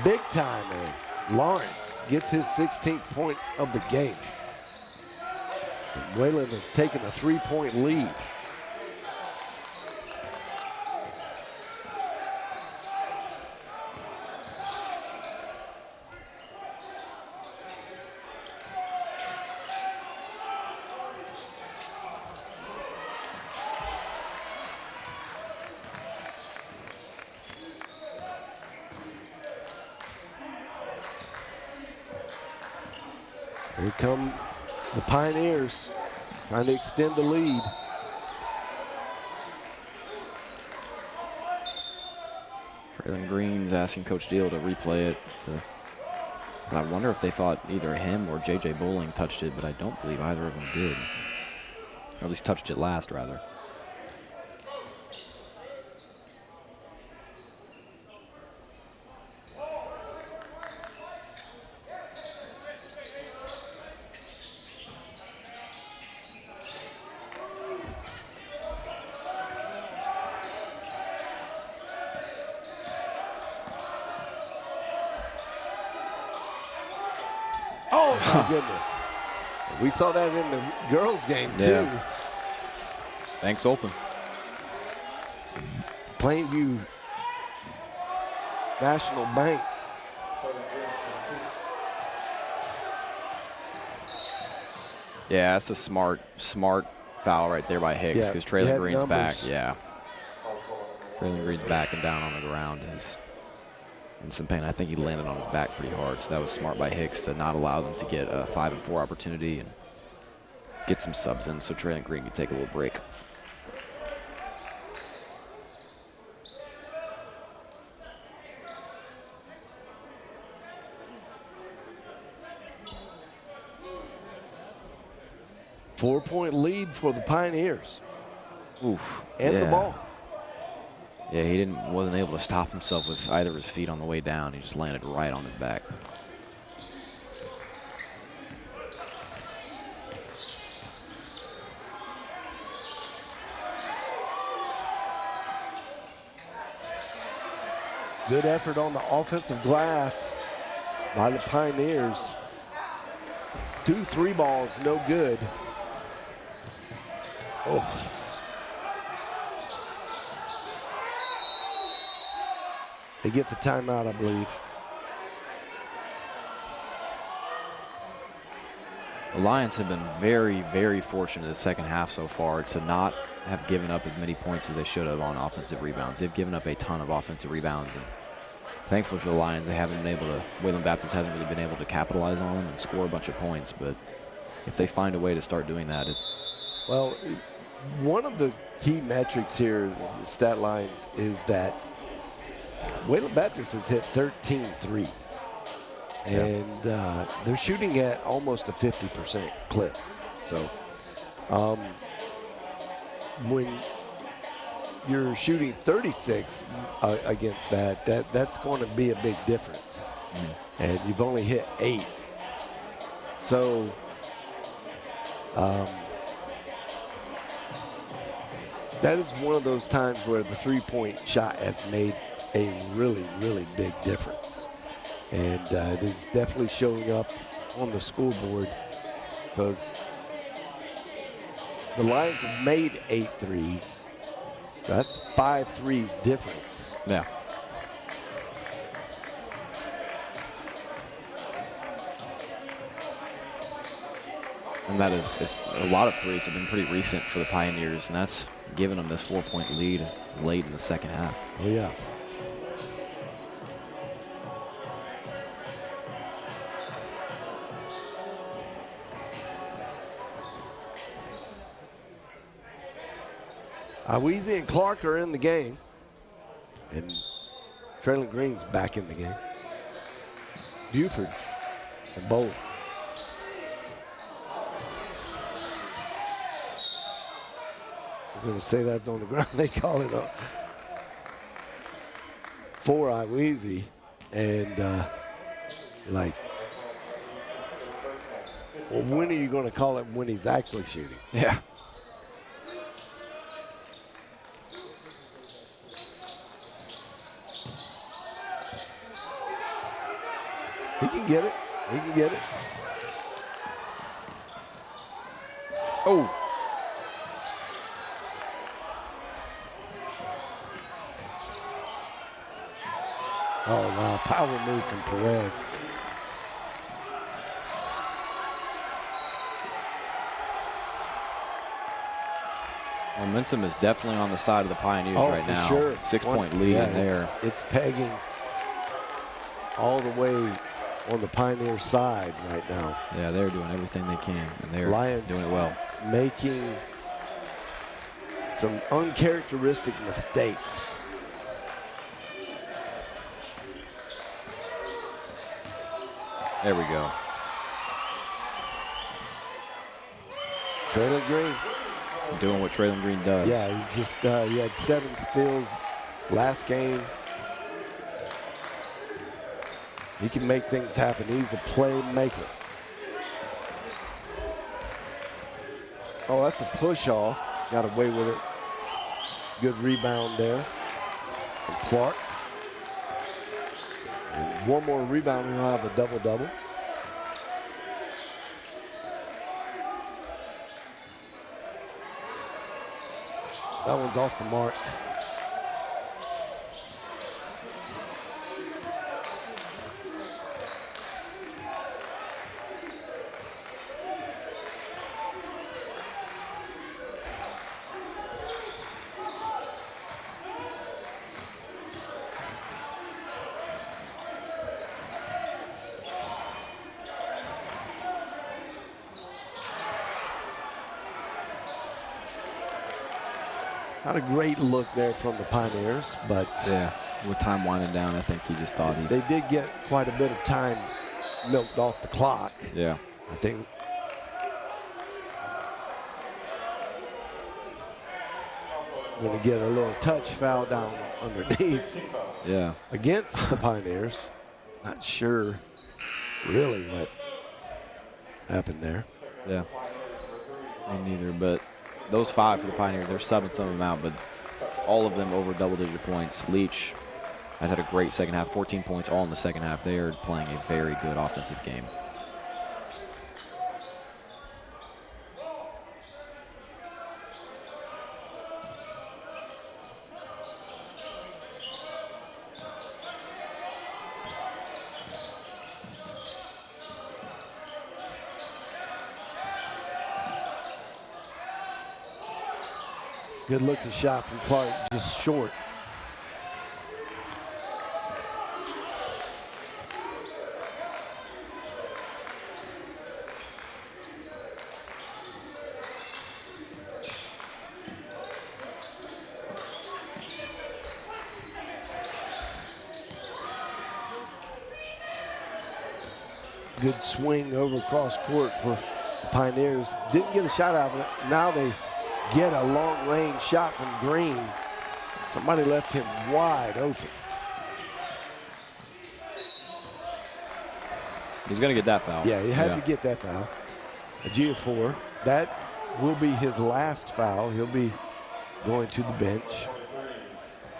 Big time, man. Lawrence gets his 16th point of the game. And Wayland has taken a 3-point lead. Here come the Pioneers trying to extend the lead. Traylon Green's asking Coach Deal to replay it. But I wonder if they thought either him or J.J. Bowling touched it, but I don't believe either of them did. Or at least touched it last, rather. Oh, my goodness. We saw that in the girls' game, too. Yeah. Thanks, open. Plainview National Bank. Yeah, that's a smart foul right there by Hicks because Traylon Green's back. Yeah. Traylon Green's back and down on the ground is in some pain. I think he landed on his back pretty hard, so that was smart by Hicks to not allow them to get a 5-and-4 opportunity and get some subs in so Traylon Green could take a little break. Four-point lead for the Pioneers. Oof. And the ball. Yeah, he wasn't able to stop himself with either of his feet on the way down. He just landed right on his back. Good effort on the offensive glass by the Pioneers. 2 3 balls, no good. Oh. They get the timeout, I believe. The Lions have been very, very fortunate in the second half so far to not have given up as many points as they should have on offensive rebounds. They've given up a ton of offensive rebounds, and thankfully for the Lions, they haven't been able to, Wayland Baptist hasn't really been able to capitalize on them and score a bunch of points, but if they find a way to start doing that. Well, one of the key metrics here, the stat lines, is that Wayland Baptist has hit 13 threes. And they're shooting at almost a 50% clip. So when you're shooting 36 against that's going to be a big difference. And you've only hit 8. So that is one of those times where the three-point shot has made a really, really big difference. And it is definitely showing up on the scoreboard because the Lions have made 8 threes. So that's 5 threes difference. Yeah. And that is a lot of threes have been pretty recent for the Pioneers, and that's given them this 4-point lead late in the second half. Oh, yeah. Weezy and Clark are in the game. And Traylon Green's back in the game. Buford and Bowen. I'm going to say that's on the ground. They call it a 4 Weezy. And like, well, when are you going to call it when he's actually shooting? Yeah. He can get it. He can get it. Oh. Oh, wow. Power move from Perez. Momentum is definitely on the side of the Pioneers right now. Sure. 6-point lead in there. It's pegging all the way on the Pioneer side right now. Yeah, they're doing everything they can, and they're Lions doing it well. Making some uncharacteristic mistakes. There we go. Traylon Green. Doing what Traylon Green does. Yeah, he just he had 7 steals last game. He can make things happen. He's a playmaker. Oh, that's a push off. Got away with it. Good rebound there from Clark. And one more rebound, and he'll have a double-double. That one's off the mark. Not a great look there from the Pioneers, but yeah, with time winding down, I think he just thought they did get quite a bit of time milked off the clock. Yeah. I think. Going to get a little touch foul down underneath. Yeah. Against the Pioneers. Not sure really what happened there. Yeah. Me neither, but those 5 for the Pioneers, they're subbing some of them out, but all of them over double-digit points. Leach has had a great second half, 14 points all in the second half. They are playing a very good offensive game. Good looking shot from Clark, just short. Good swing over cross court for the Pioneers. Didn't get a shot out of it. Now they get a long range shot from Green. Somebody left him wide open. He's going to get that foul. Yeah, he had to get that foul. A G4. That will be his last foul. He'll be going to the bench.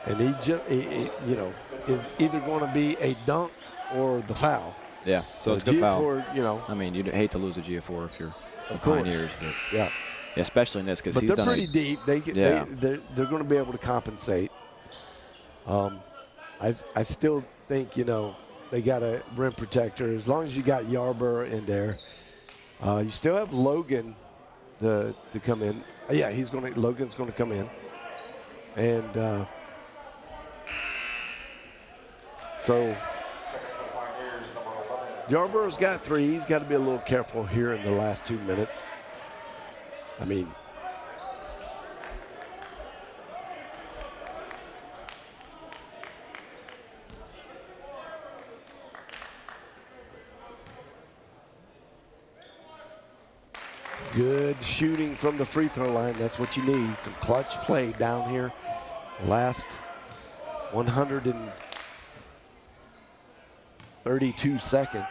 And he just, you know, is either going to be a dunk or the foul. Yeah, so it's a good foul. G4, you know. I mean, you'd hate to lose a GF4 if you're the course. Pioneers. But yeah. Especially in this because he's they're done pretty deep. They're going to be able to compensate. I still think, you know, they got a rim protector. As long as you got Yarborough in there, you still have Logan to come in. Yeah, Logan's going to come in, and so Yarborough's got 3. He's got to be a little careful here in the last 2 minutes. I mean, good shooting from the free throw line. That's what you need. Some clutch play down here. Last 132 seconds.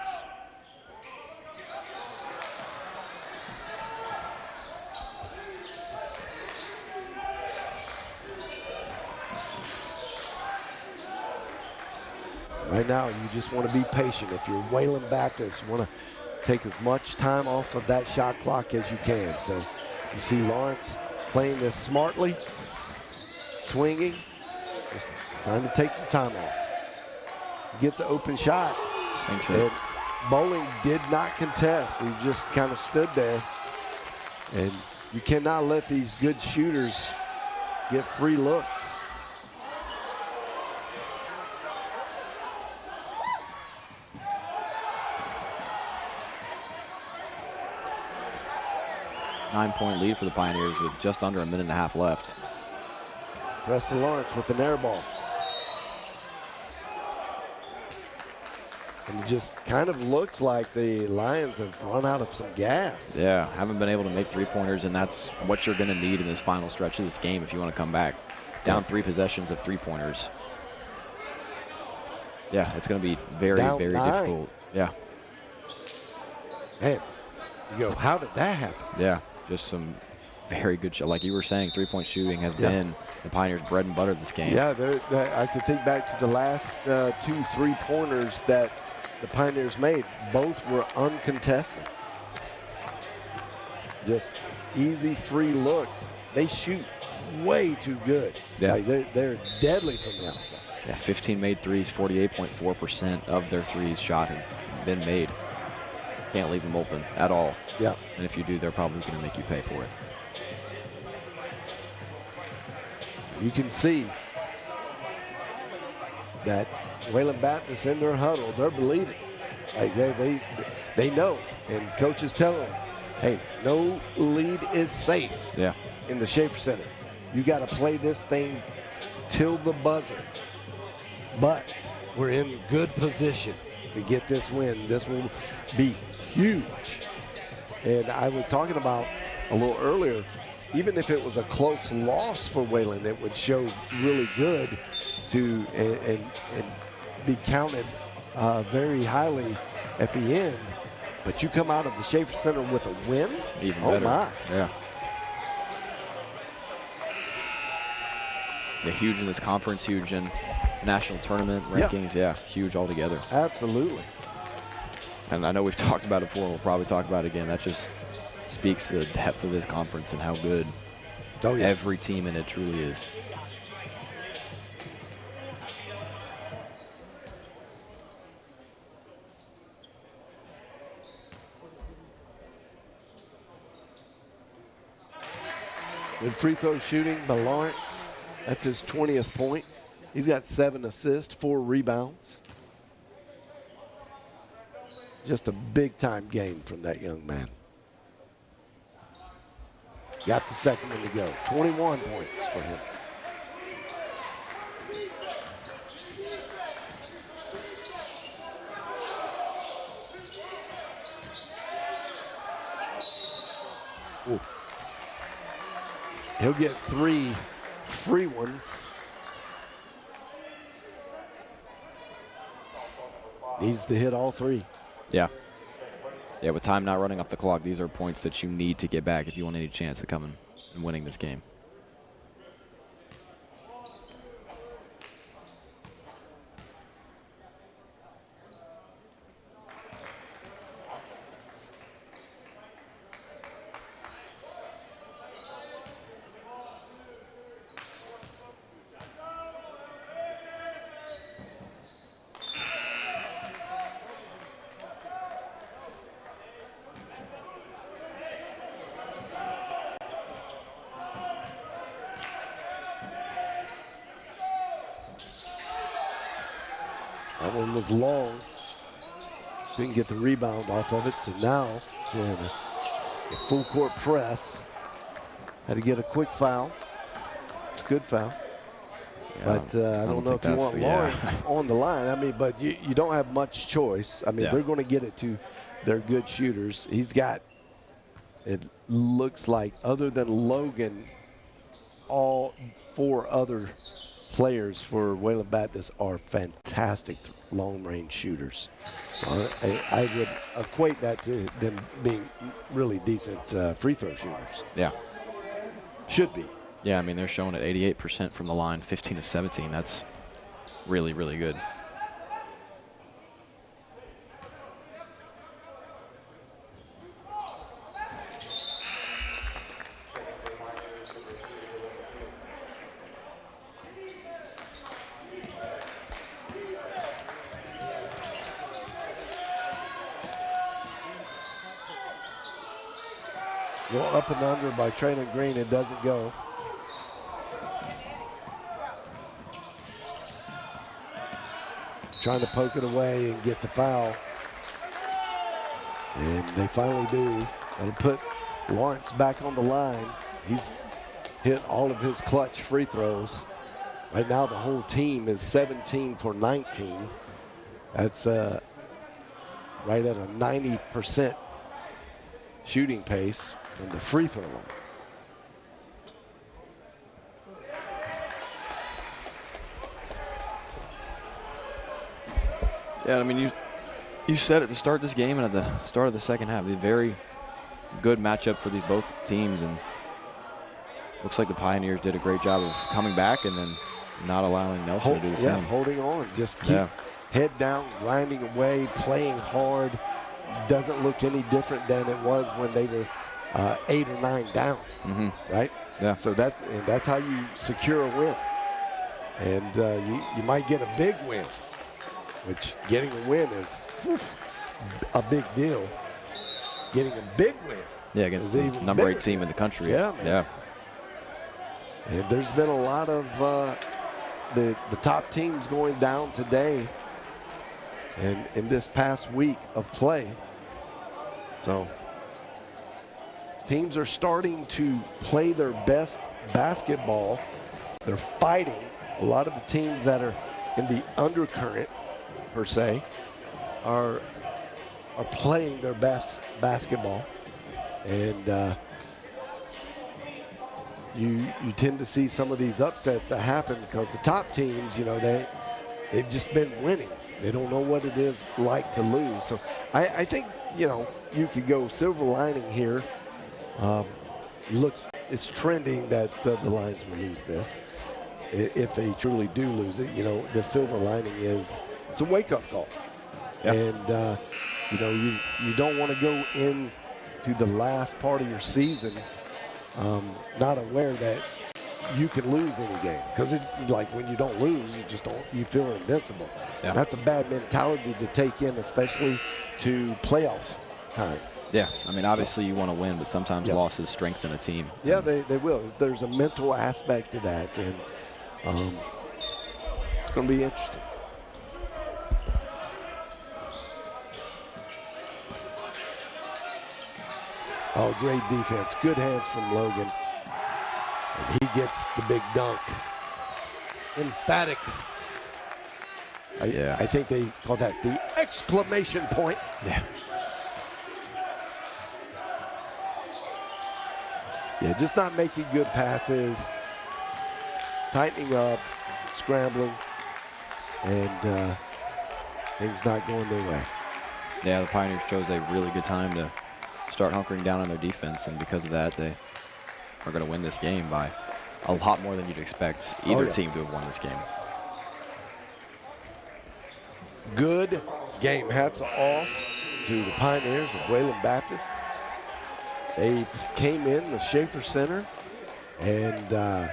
Right now, you just want to be patient. If you're Wayland Baptist, you want to take as much time off of that shot clock as you can. So you see Lawrence playing this smartly, swinging, just trying to take some time off. He gets an open shot. Sinks it. Bowling did not contest. He just kind of stood there. And you cannot let these good shooters get free looks. Nine-point lead for the Pioneers with just under a minute and a half left. Preston Lawrence with an air ball. And it just kind of looks like the Lions have run out of some gas. Yeah, haven't been able to make three-pointers, and that's what you're going to need in this final stretch of this game if you want to come back. Down 3 possessions of three-pointers. Yeah, it's going to be very, very difficult. Yeah. Man, you go, how did that happen? Yeah, just some very good shot. Like you were saying, three-point shooting has been the Pioneers' bread and butter this game. Yeah, I could think back to the last 2 3-pointers that the Pioneers made. Both were uncontested. Just easy free looks. They shoot way too good. Yeah. Like they're deadly from the outside. Yeah, 15 made threes, 48.4% of their threes shot have been made. Can't leave them open at all. Yeah. And if you do, they're probably going to make you pay for it. You can see that Wayland Baptist in their huddle, they're believing. Like they know, and coaches tell them, hey, no lead is safe in the Schaefer Center. You got to play this thing till the buzzer. But we're in good position to get this win. This will be huge. And I was talking about a little earlier, even if it was a close loss for Wayland, it would show really good to and be counted very highly at the end. But you come out of the Schaefer Center with a win? Even oh better. My. Yeah. Yeah, huge in this conference, huge in national tournament rankings. Yeah, huge altogether. Absolutely. And I know we've talked about it before, and we'll probably talk about it again. That just speaks to the depth of this conference and how good every team in it truly is. Good free throw shooting by Lawrence. That's his 20th point. He's got 7 assists, 4 rebounds. Just a big-time game from that young man. Got the second one to go. 21 points for him. Ooh. He'll get 3 free ones. Needs to hit all 3. Yeah. Yeah, with time not running off the clock, these are points that you need to get back if you want any chance of coming and winning this game. That one was long. Didn't get the rebound off of it, so now in a full court press. Had to get a quick foul. It's a good foul. Yeah, but I don't know if you want Lawrence on the line. I mean, but you don't have much choice. I mean, they're going to get it to their good shooters. He's got, it looks like, other than Logan, all 4 other players for Wayland Baptist are fantastic long-range shooters. So I would equate that to them being really decent free throw shooters. Yeah. Should be. Yeah, I mean, they're showing at 88% from the line, 15 of 17. That's really, really good. Go up and under by Traylon Green. It doesn't go. Trying to poke it away and get the foul. And they finally do. That'll put Lawrence back on the line. He's hit all of his clutch free throws. Right now the whole team is 17 for 19. That's right at a 90% shooting pace from the free throw line. Yeah, I mean, you said it to start this game and at the start of the second half. A very good matchup for these both teams, and looks like the Pioneers did a great job of coming back and then not allowing Nelson to do the same. Holding on, just keep head down, grinding away, playing hard. Doesn't look any different than it was when they were 8 or 9 down, right? Yeah. So that's how you secure a win, and you might get a big win, which getting a win is a big deal. Getting a big win, against the number 8 team in the country. Yeah, man. Yeah. And there's been a lot of the top teams going down today, and in this past week of play. So teams are starting to play their best basketball, they're fighting. A lot of the teams that are in the undercurrent, per se, are playing their best basketball. And you tend to see some of these upsets that happen because the top teams, they've just been winning. They don't know what it is like to lose. So I think, you could go silver lining here. It's trending that the Lions will lose this. If they truly do lose it, the silver lining is it's a wake-up call. Yeah. And, you don't want to go into the last part of your season not aware that you can lose any game. Because like when you don't lose, you feel invincible. Yeah. That's a bad mentality to take in, especially to playoff time. Yeah, I mean, obviously you want to win, but sometimes losses strengthen a team. Yeah, they will. There's a mental aspect to that, and it's going to be interesting. Oh, great defense. Good hands from Logan. And he gets the big dunk. Emphatic. I think they call that the exclamation point. Yeah. Yeah, just not making good passes, tightening up, scrambling, and things not going their way. Yeah, the Pioneers chose a really good time to start hunkering down on their defense, and because of that, they are going to win this game by a lot more than you'd expect either team to have won this game. Good game. Hats off to the Pioneers of Wayland Baptist. They came in the Schaefer Center and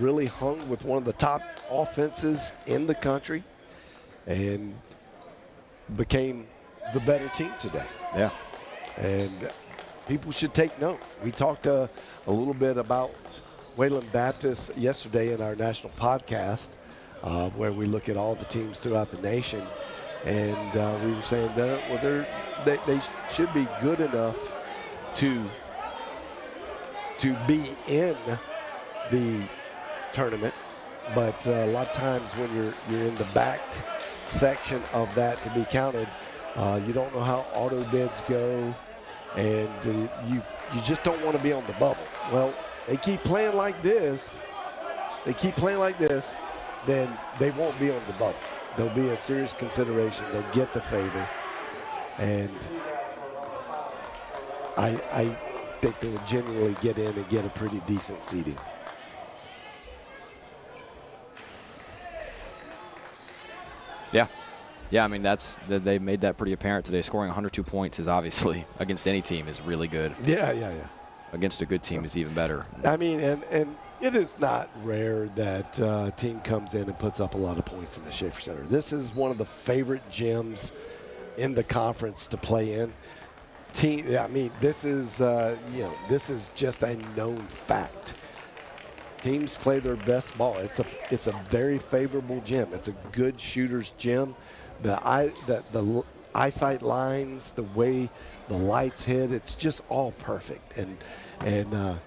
really hung with one of the top offenses in the country and became the better team today. Yeah. And people should take note. We talked a little bit about Wayland Baptist yesterday in our national podcast where we look at all the teams throughout the nation. And we were saying that they should be good enough to be in the tournament, but a lot of times when you're in the back section of that to be counted, you don't know how auto bids go, and you just don't want to be on the bubble. Well, they keep playing like this, then they won't be on the bubble. They'll be a serious consideration. They'll get the favor, and I think they will genuinely get in and get a pretty decent seeding. Yeah, I mean, they made that pretty apparent today. Scoring 102 points is obviously, against any team, is really good. Yeah. Against a good team is even better. I mean, and it is not rare that a team comes in and puts up a lot of points in the Schaefer Center. This is one of the favorite gyms in the conference to play in. This is just a known fact. Teams play their best ball. It's a very favorable gym. It's a good shooter's gym. The eyesight lines, the way the lights hit, it's just all perfect. And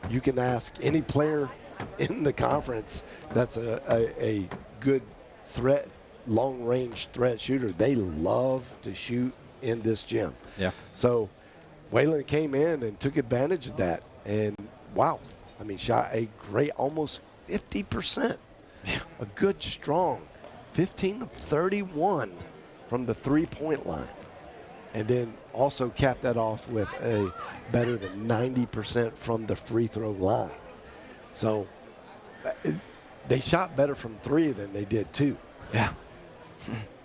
you can ask any player in the conference that's a good threat, long-range threat shooter. They love to shoot in this gym. Yeah. So Wayland came in and took advantage of that. And, wow, I mean, shot a great almost 50%. Yeah. A good, strong 15 of 31 from the three-point line. And then also capped that off with a better than 90% from the free throw line. So they shot better from three than they did two. Yeah.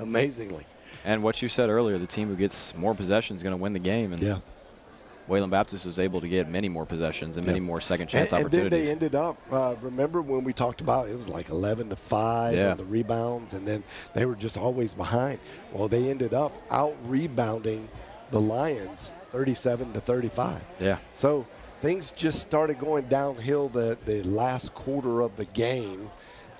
Amazingly. And what you said earlier, the team who gets more possessions is going to win the game. And Wayland Baptist was able to get many more possessions and many more second chance opportunities. And then they ended up, remember when we talked about it was like 11-5 on the rebounds, and then they were just always behind. Well, they ended up out-rebounding the Lions 37-35. Yeah. So things just started going downhill the last quarter of the game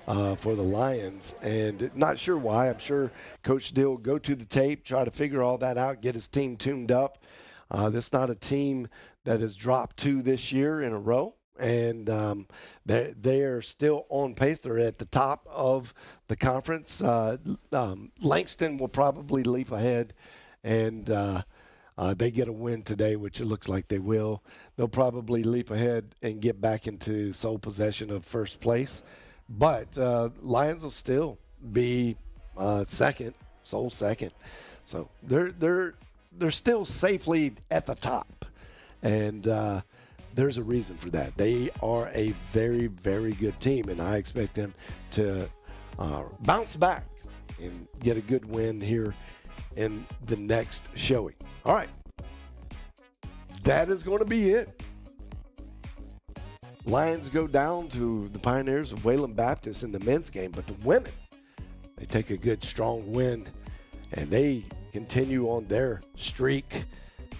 for the Lions, and not sure why. I'm sure Coach Dill will go to the tape, try to figure all that out, get his team tuned up. This is not a team that has dropped two this year in a row, and they are still on pace. They're at the top of the conference. Langston will probably leap ahead, and they get a win today, which it looks like they will. They'll probably leap ahead and get back into sole possession of first place. But Lions will still be second, sole second. So they're still safely at the top. And there's a reason for that. They are a very, very good team, and I expect them to bounce back and get a good win here in the next showing. All right. That is going to be it. Lions go down to the Pioneers of Wayland Baptist in the men's game, but the women, they take a good, strong win, and they continue on their streak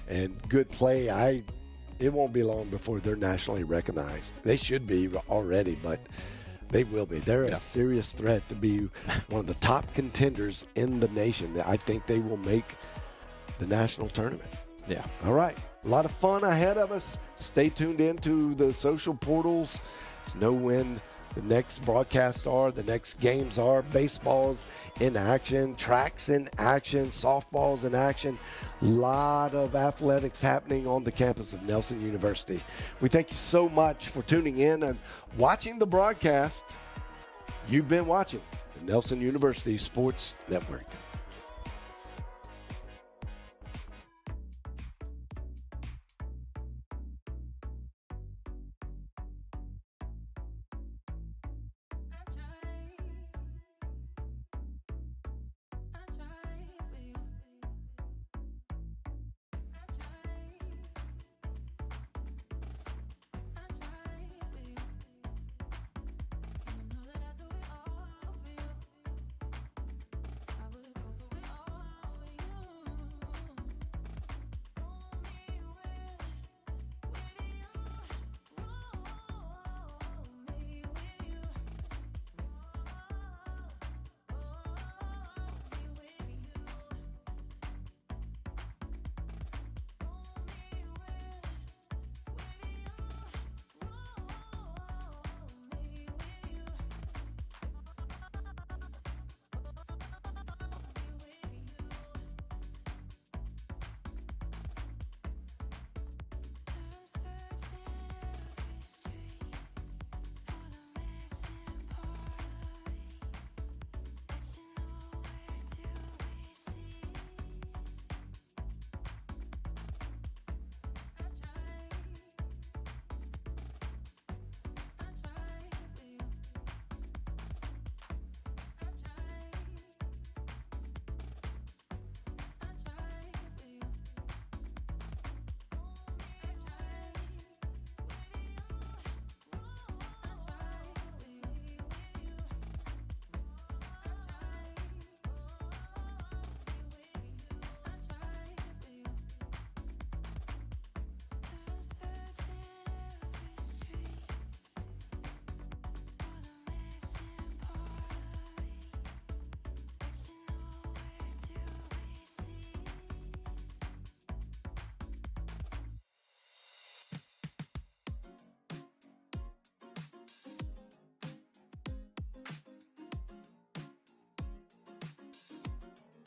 and good play. It won't be long before they're nationally recognized. They should be already, but they will be. They're a serious threat to be one of the top contenders in the nation. I think they will make the national tournament. Yeah. All right. A lot of fun ahead of us. Stay tuned into the social portals to know when the next broadcasts are, the next games are. Baseball's in action, tracks in action, softball's in action. A lot of athletics happening on the campus of Nelson University. We thank you so much for tuning in and watching the broadcast. You've been watching the Nelson University Sports Network.